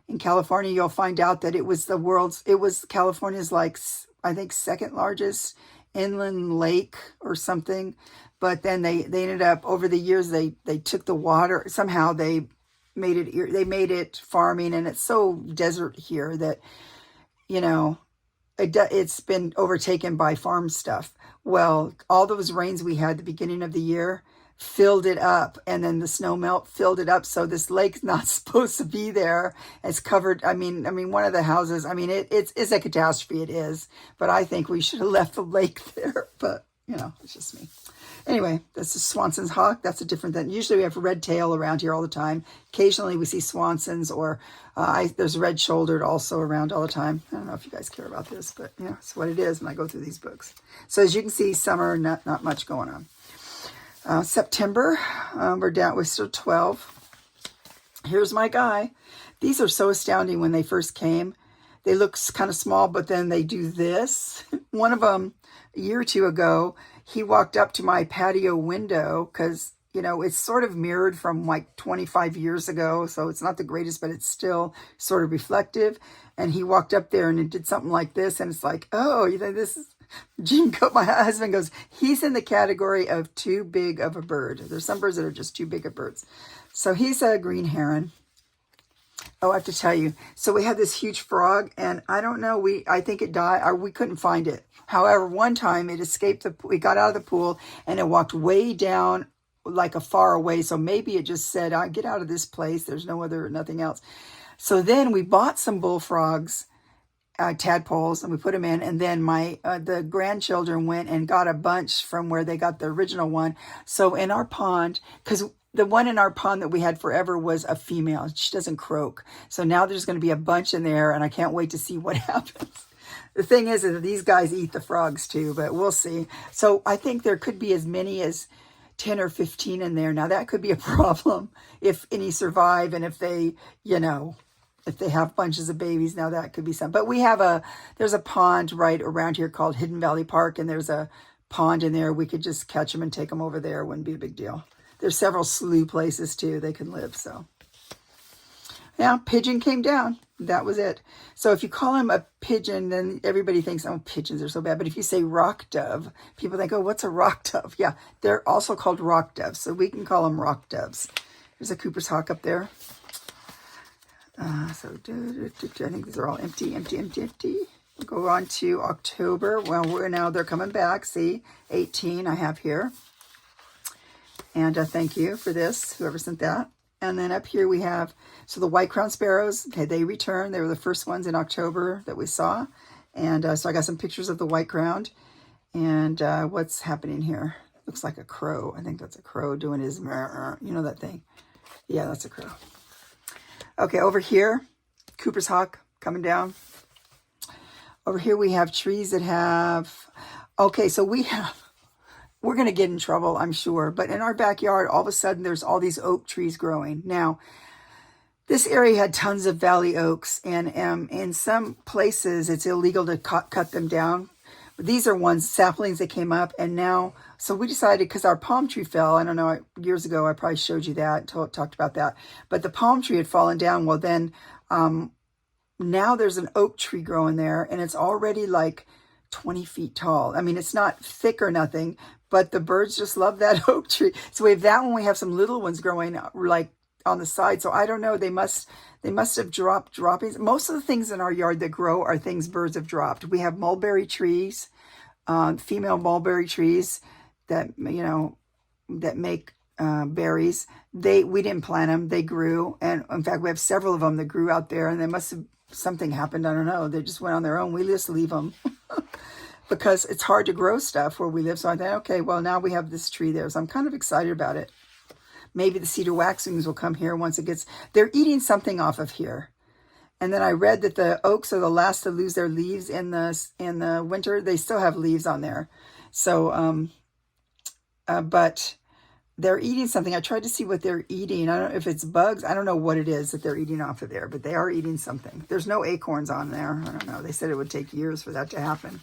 in California, you'll find out that it was California's, like, I think, second largest inland lake or something. But then they ended up, over the years, they took the water, somehow they made it farming, and it's so desert here that, it's been overtaken by farm stuff. Well, all those rains we had at the beginning of the year filled it up, and then the snow melt filled it up. So this lake's not supposed to be there. It's covered. I mean, one of the houses, I mean, it's a catastrophe. It is, but I think we should have left the lake there, but you know, it's just me. Anyway, that's a Swanson's hawk. That's a different than, usually we have red tail around here all the time. Occasionally we see Swanson's, or there's red shouldered also around all the time. I don't know if you guys care about this, but yeah, it's what it is when I go through these books. So as you can see, summer, not much going on. September, we're still 12. Here's my guy. These are so astounding when they first came. They look kind of small, but then they do this. One of them, a year or two ago, he walked up to my patio window because, you know, it's sort of mirrored from like 25 years ago. So it's not the greatest, but it's still sort of reflective. And he walked up there and it did something like this. And it's like, oh, you know, this is, my husband goes, he's in the category of too big of a bird. There's some birds that are just too big of birds. So he's a green heron. Oh, I have to tell you. So we had this huge frog, and I don't know, I think it died, or we couldn't find it. However, one time it escaped we got out of the pool, and it walked way down, like a far away. So maybe it just said, get out of this place. There's nothing else. So then we bought some bullfrogs, tadpoles, and we put them in. And then the grandchildren went and got a bunch from where they got the original one. So in our pond, because the one in our pond that we had forever was a female. She doesn't croak. So now there's going to be a bunch in there, and I can't wait to see what happens. The thing is that these guys eat the frogs too, but we'll see. So I think there could be as many as 10 or 15 in there. Now that could be a problem if any survive, and if they, you know, if they have bunches of babies. Now that could be some. But we have there's a pond right around here called Hidden Valley Park, and there's a pond in there. We could just catch them and take them over there. It wouldn't be a big deal. There's several slough places too they can live. So yeah, pigeon came down. That was it. So if you call him a pigeon, then everybody thinks, oh, pigeons are so bad. But if you say rock dove, people think, oh, what's a rock dove? Yeah, they're also called rock doves. So we can call them rock doves. There's a Cooper's hawk up there. I think these are all empty. We'll go on to October. Well, they're coming back. See, 18 I have here. And thank you for this, whoever sent that. And then up here we have, so the white-crowned sparrows, okay, they returned. They were the first ones in October that we saw. And so I got some pictures of the white-crowned. And what's happening here? Looks like a crow. I think that's a crow doing his, you know that thing? Yeah, that's a crow. Okay, over here, Cooper's hawk coming down. Over here we have trees that have, okay, so we're going to get in trouble, I'm sure. But in our backyard, all of a sudden, there's all these oak trees growing. Now, this area had tons of valley oaks. And in some places, it's illegal to cut them down. But these are saplings that came up. And now, so we decided, because our palm tree fell. I don't know, years ago, I probably showed you that, talked about that. But the palm tree had fallen down. Well, then now there's an oak tree growing there. And it's already like 20 feet tall. I mean, it's not thick or nothing, but the birds just love that oak tree. So we have that one. We have some little ones growing like on the side. So I don't know. They must have dropped droppings. Most of the things in our yard that grow are things birds have dropped. We have mulberry trees, female mulberry trees that, you know, that make berries. We didn't plant them. They grew. And in fact, we have several of them that grew out there, and they must have, something happened. I don't know. They just went on their own. We just leave them. Because it's hard to grow stuff where we live. So I thought, okay, well, now we have this tree there. So I'm kind of excited about it. Maybe the cedar waxwings will come here once it gets, they're eating something off of here. And then I read that the oaks are the last to lose their leaves in the winter. They still have leaves on there. So, but they're eating something. I tried to see what they're eating. I don't know if it's bugs. I don't know what it is that they're eating off of there, but they are eating something. There's no acorns on there. I don't know. They said it would take years for that to happen.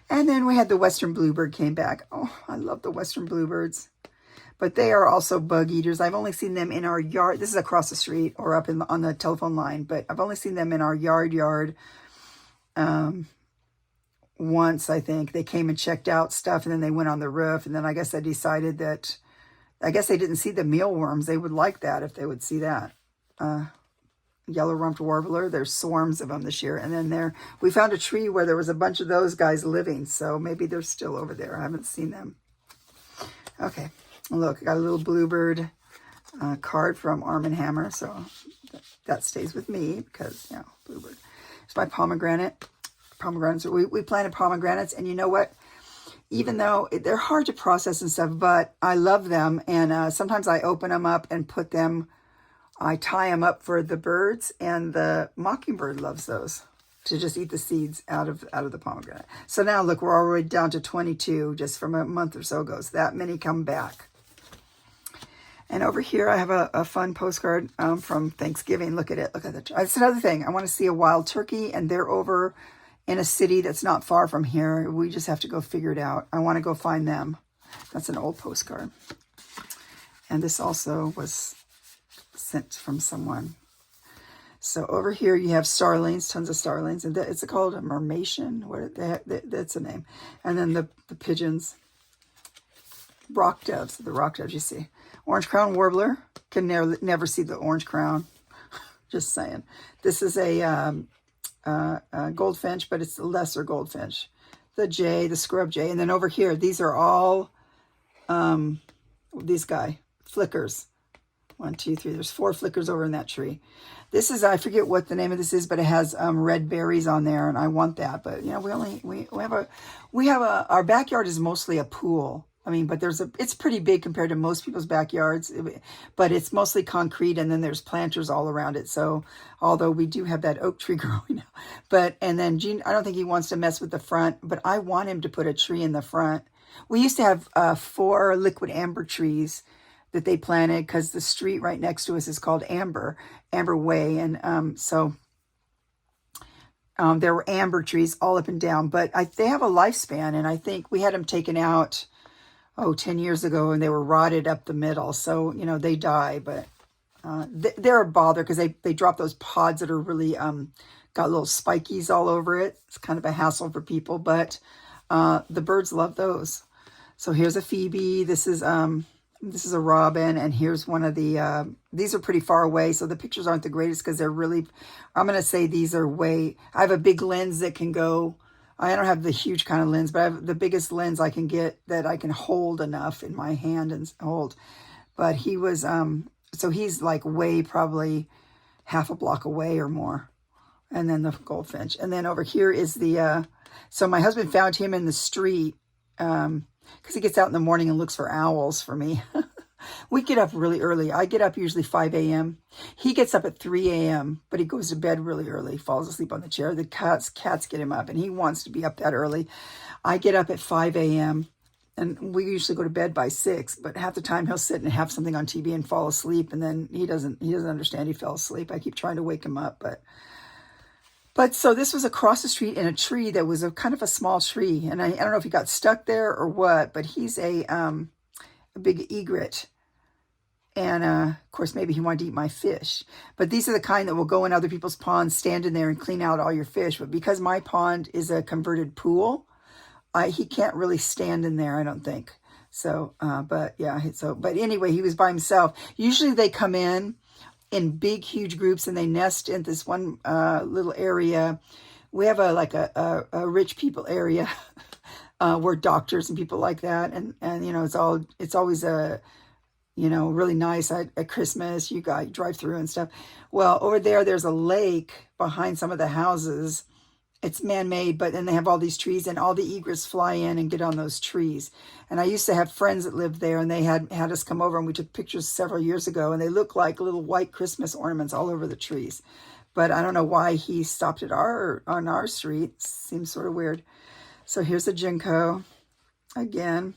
And then we had the western bluebird came back. Oh, I love the western bluebirds. But they are also bug eaters. I've only seen them in our yard. This is across the street or up on the telephone line. But I've only seen them in our yard once, I think. They came and checked out stuff, and then they went on the roof. And then I guess they decided that, I guess they didn't see the mealworms. They would like that if they would see that. Yellow-rumped warbler. There's swarms of them this year. And then we found a tree where there was a bunch of those guys living. So maybe they're still over there. I haven't seen them. Okay. Look, I got a little bluebird card from Arm & Hammer, so that stays with me because, you know, bluebird. It's my pomegranate. Pomegranates. We planted pomegranates, and you know what? Even though they're hard to process and stuff, but I love them, and sometimes I open them up and put them, I tie them up for the birds, and the mockingbird loves those, to just eat the seeds out of the pomegranate. So now look, we're already down to 22 just from a month or so ago. So that many come back. And over here I have a fun postcard from Thanksgiving. Look at it. Look at it. That's another thing. I want to see a wild turkey, and they're over in a city that's not far from here. We just have to go figure it out. I want to go find them. That's an old postcard. And this also was sent from someone. So over here you have starlings, tons of starlings, and it's called a mermation. That's a name. And then the pigeons, rock doves, the rock doves you see. Orange crown warbler, can never see the orange crown. Just saying. This is a goldfinch, but it's a lesser goldfinch. The jay, the scrub jay, and then over here, these are all these flickers. 1, 2, 3. There's 4 flickers over in that tree. This is, I forget what the name of this is, but it has red berries on there, and I want that. But you know, we have our backyard is mostly a pool. I mean, but it's pretty big compared to most people's backyards, but it's mostly concrete, and then there's planters all around it. So although we do have that oak tree growing now, and then Gene, I don't think he wants to mess with the front, but I want him to put a tree in the front. We used to have 4 liquid amber trees that they planted because the street right next to us is called Amber Way. And so there were amber trees all up and down, but they have a lifespan. And I think we had them taken out, 10 years ago, and they were rotted up the middle. So, you know, they die, but they're a bother because they drop those pods that are really got little spikies all over it. It's kind of a hassle for people, but the birds love those. So here's a phoebe. This is a robin, and here's one of the, these are pretty far away, so the pictures aren't the greatest because they're really, I'm going to say these are I have a big lens that can go, I don't have the huge kind of lens, but I have the biggest lens I can get that I can hold enough in my hand and hold. But he was, so he's like way probably half a block away or more. And then the goldfinch. And then over here is so my husband found him in the street, because he gets out in the morning and looks for owls for me. We get up really early. I get up usually 5 a.m. He gets up at 3 a.m., but he goes to bed really early, falls asleep on the chair. The cats get him up, and he wants to be up that early. I get up at 5 a.m., and we usually go to bed by 6, but half the time he'll sit and have something on TV and fall asleep, and then he doesn't understand he fell asleep. I keep trying to wake him up, But so this was across the street in a tree that was a kind of a small tree. And I don't know if he got stuck there or what, but he's a big egret. And of course, maybe he wanted to eat my fish. But these are the kind that will go in other people's ponds, stand in there and clean out all your fish. But because my pond is a converted pool, he can't really stand in there, I don't think. So, but yeah, but anyway, he was by himself. Usually they come in big, huge groups, and they nest in this one little area. We have a rich people area where doctors and people like that, and you know, it's always really nice at Christmas. You guys drive through and stuff. Well, over there's a lake behind some of the houses. It's man-made, but then they have all these trees, and all the egrets fly in and get on those trees. And I used to have friends that lived there, and they had us come over, and we took pictures several years ago, and they look like little white Christmas ornaments all over the trees. But I don't know why he stopped at on our street. Seems sort of weird. So here's a ginkgo. Again,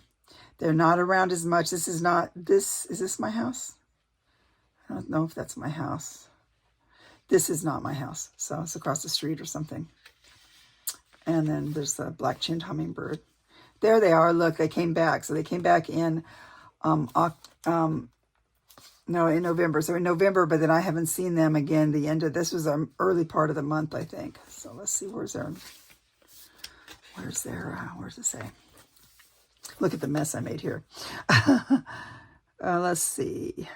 they're not around as much. Is this my house? I don't know if that's my house. This is not my house. So it's across the street or something. And then there's the black-chinned hummingbird. There they are. Look, they came back. So they came back in in November. So in November, but then I haven't seen them again. This was an early part of the month, I think. So let's see, where's it say? Look at the mess I made here. Let's see.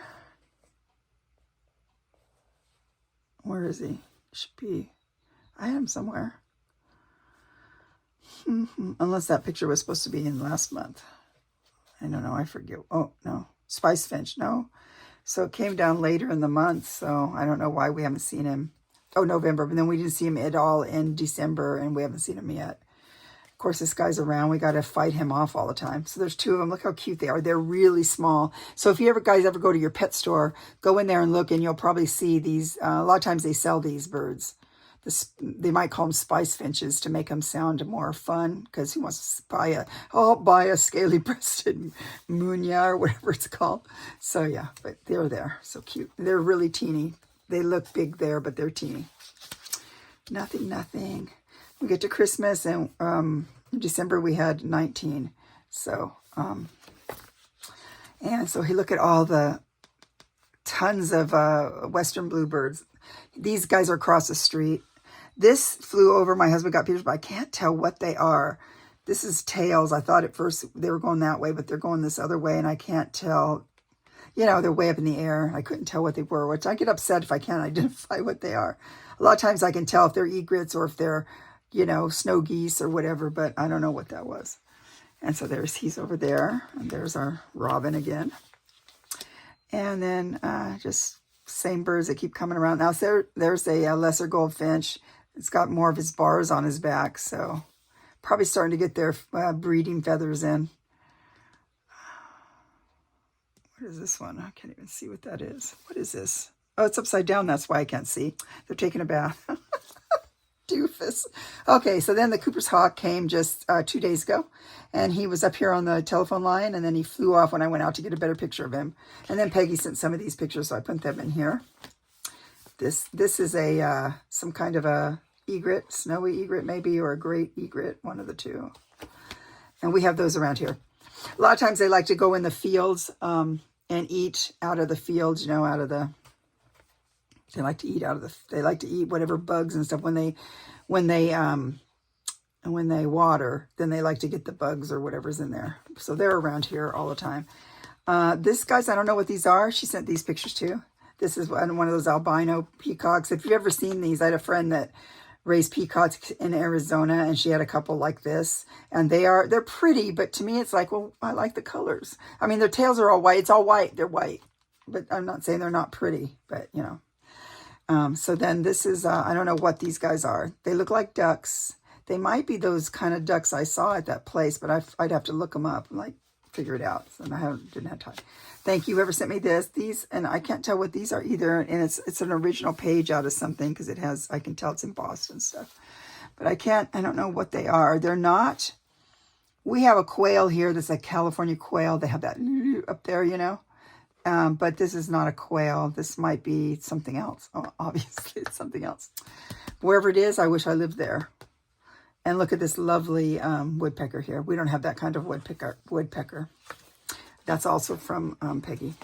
Where is he? Should be, I had him somewhere. Unless that picture was supposed to be in last month. I don't know. I forget. Oh, no. Spice finch. No. So it came down later in the month. So I don't know why we haven't seen him. Oh, November. But then we didn't see him at all in December. And we haven't seen him yet. Of course, this guy's around. We got to fight him off all the time. So there's two of them. Look how cute they are. They're really small. So if you guys ever go to your pet store, go in there and look, and you'll probably see these. A lot of times they sell these birds. They might call them spice finches to make them sound more fun, because who wants to buy a scaly-breasted munya or whatever it's called. So yeah, but they're there. So cute. They're really teeny. They look big there, but they're teeny. Nothing. We get to Christmas, and in December we had 19. So, and so he look at all the tons of western bluebirds. These guys are across the street. This flew over. My husband got pictures, but I can't tell what they are. This is tails. I thought at first they were going that way, but they're going this other way, and I can't tell. You know, they're way up in the air. I couldn't tell what they were, which I get upset if I can't identify what they are. A lot of times I can tell if they're egrets or if they're, you know, snow geese or whatever, but I don't know what that was. And so he's over there, and there's our robin again. And then just same birds that keep coming around. Now there's a lesser goldfinch. It's got more of his bars on his back, so probably starting to get their breeding feathers in. What is this one? I can't even see what that is. What is this? Oh, it's upside down. That's why I can't see. They're taking a bath. Doofus. Okay, so then the Cooper's hawk came just 2 days ago, and he was up here on the telephone line, and then he flew off when I went out to get a better picture of him. And then Peggy sent some of these pictures, so I put them in here. This is a some kind of a egret, snowy egret maybe, or a great egret, one of the two. And we have those around here. A lot of times they like to go in the fields and eat out of the fields, you know, they like to eat whatever bugs and stuff when they water. Then they like to get the bugs or whatever's in there. So they're around here all the time. This guys, I don't know what these are. She sent these pictures too. This is one of those albino peacocks. If you've ever seen these, I had a friend that raised peacocks in Arizona, and she had a couple like this, and they're pretty, but to me it's like, well, I like the colors. I mean, their tails are all white. It's all white. They're white, but I'm not saying they're not pretty, but you know. So then this is, I don't know what these guys are. They look like ducks. They might be those kind of ducks I saw at that place, but I'd have to look them up and like figure it out. So I didn't have time. Thank you, whoever sent me these, and I can't tell what these are either. And it's an original page out of something, because it has, I can tell it's embossed and stuff. But I don't know what they are. They're not, we have a quail here that's a California quail. They have that up there, you know. But this is not a quail. This might be something else. Oh, obviously, it's something else. Wherever it is, I wish I lived there. And look at this lovely woodpecker here. We don't have that kind of woodpecker. That's also from Peggy.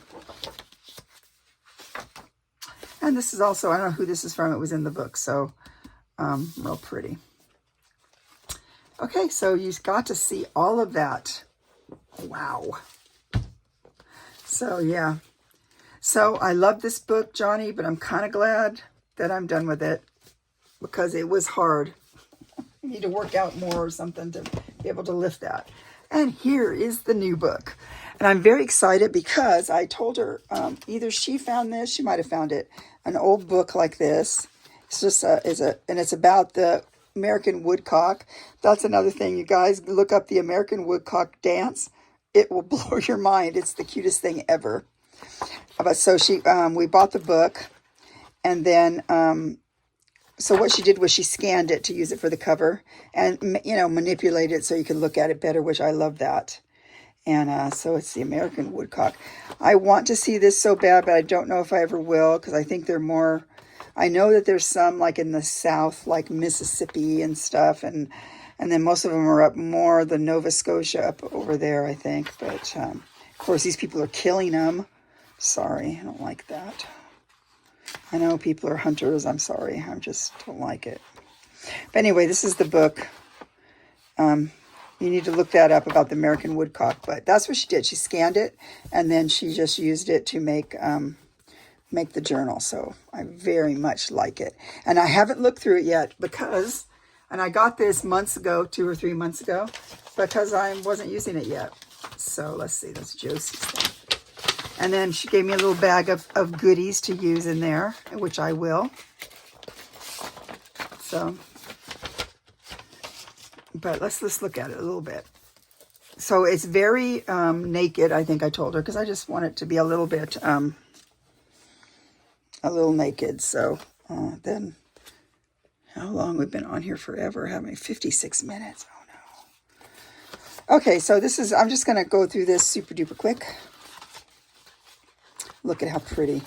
And this is also, I don't know who this is from. It was in the book. So, real pretty. Okay, so you got to see all of that. Wow. So, yeah. So, I love this book, Johni, but I'm kind of glad that I'm done with it, because it was hard. I need to work out more or something to be able to lift that. And here is the new book. And I'm very excited because I told her either she found this, she might have found it, an old book like this. It's just and it's about the American woodcock. That's another thing, you guys. Look up the American woodcock dance. It will blow your mind. It's the cutest thing ever. But so we bought the book, and then so what she did was she scanned it to use it for the cover, and you know, manipulate it so you can look at it better, which I love that. And so it's the American woodcock. I want to see this so bad, but I don't know if I ever will, because I think they're more, I know that there's some like in the South, like Mississippi and stuff, and then most of them are up more the Nova Scotia up over there, I think. But of course, these people are killing them. Sorry, I don't like that. I know people are hunters. I'm sorry. I just don't like it. But anyway, this is the book. You need to look that up about the American woodcock. But that's what she did. She scanned it, and then she just used it to make the journal. So I very much like it. And I haven't looked through it yet and I got this months ago, 2 or 3 months ago, because I wasn't using it yet. So let's see, that's Josie's stuff. And then she gave me a little bag of goodies to use in there, which I will. So, but let's look at it a little bit. So it's very naked, I think I told her, because I just want it to be a little bit, a little naked. So then, how long we've been on here forever, haven't we? 56 minutes. Oh no. Okay, so this is, I'm just going to go through this super duper quick. Look at how pretty.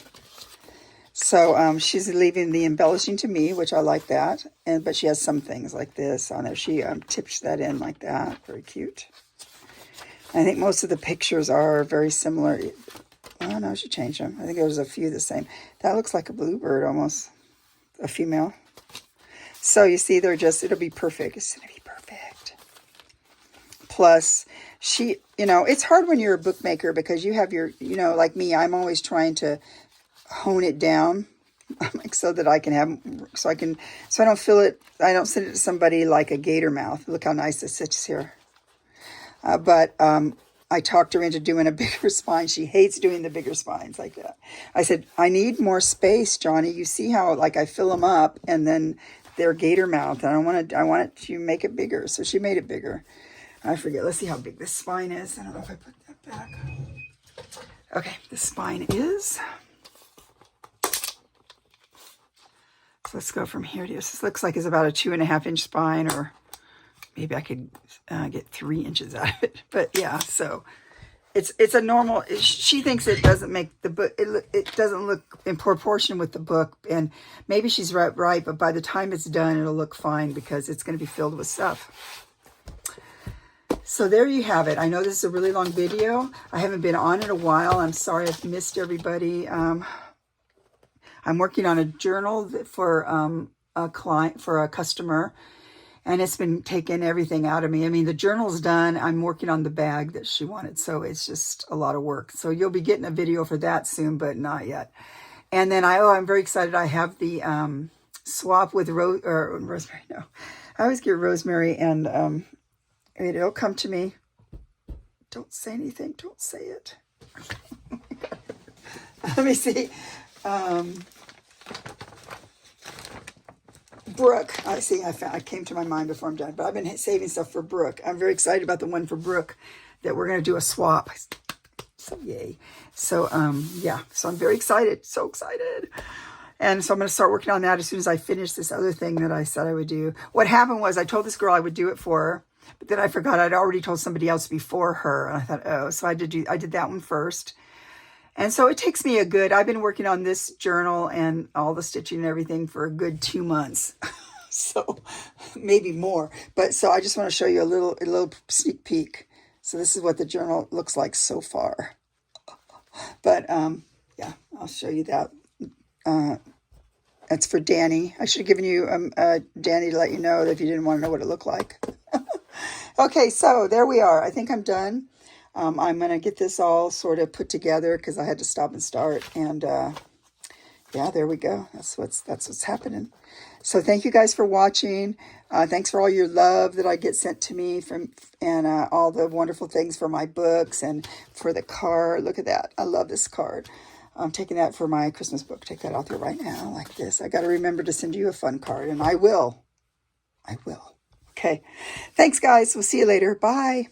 So she's leaving the embellishing to me, which I like that. But she has some things like this on there. She tips that in like that. Very cute. I think most of the pictures are very similar. Oh, no, she changed them. I think there's a few the same. That looks like a bluebird almost. A female. So you see, they're just, it'll be perfect. It's going to be perfect. Plus, she, you know, it's hard when you're a bookmaker because you have your, you know, like me, I'm always trying to hone it down so that I can have, so I don't feel it, I don't send it to somebody like a gator mouth. Look how nice this sits here. But I talked her into doing a bigger spine. She hates doing the bigger spines like that. I said, I need more space, Johnny. You see how like I fill them up and then they're gator mouth. And I want it to make it bigger. So she made it bigger. I forget. Let's see how big this spine is. I don't know if I put that back. Okay, the spine is. So let's go from here to this. This looks like it's about a 2.5 inch spine, or maybe I could get 3 inches out of it. But yeah, so it's a normal. She thinks it doesn't make the book. It doesn't look in proportion with the book, and maybe she's right. But by the time it's done, it'll look fine because it's going to be filled with stuff. So there you have it. I know this is a really long video. I haven't been on in a while. I'm sorry I've missed everybody. I'm working on a journal for a client, for a customer, and it's been taking everything out of me. I mean, the journal's done. I'm working on the bag that she wanted, so it's just a lot of work. So you'll be getting a video for that soon, but not yet. And then I'm very excited. I have the swap with Rosemary. No, I always get Rosemary, and it'll come to me. Don't say anything. Don't say it. Let me see. Brooke. I see. I came to my mind before I'm done. But I've been saving stuff for Brooke. I'm very excited about the one for Brooke that we're going to do a swap. So yay. So yeah. So I'm very excited. So excited. And so I'm going to start working on that as soon as I finish this other thing that I said I would do. What happened was I told this girl I would do it for her. But then I forgot I'd already told somebody else before her. And I thought, oh, so I did that one first. And so it takes me I've been working on this journal and all the stitching and everything for a good 2 months. So maybe more. But so I just want to show you a little sneak peek. So this is what the journal looks like so far. But yeah, I'll show you that. That's for Danny. I should have given you Danny to let you know if you didn't want to know what it looked like. Okay, so there we are. I think I'm done. I'm going to get this all sort of put together because I had to stop and start. And yeah, there we go. That's what's happening. So thank you guys for watching. Thanks for all your love that I get sent to me and all the wonderful things for my books and for the card. Look at that. I love this card. I'm taking that for my Christmas book. Take that out there right now like this. I got to remember to send you a fun card, and I will. I will. Okay. Thanks, guys. We'll see you later. Bye.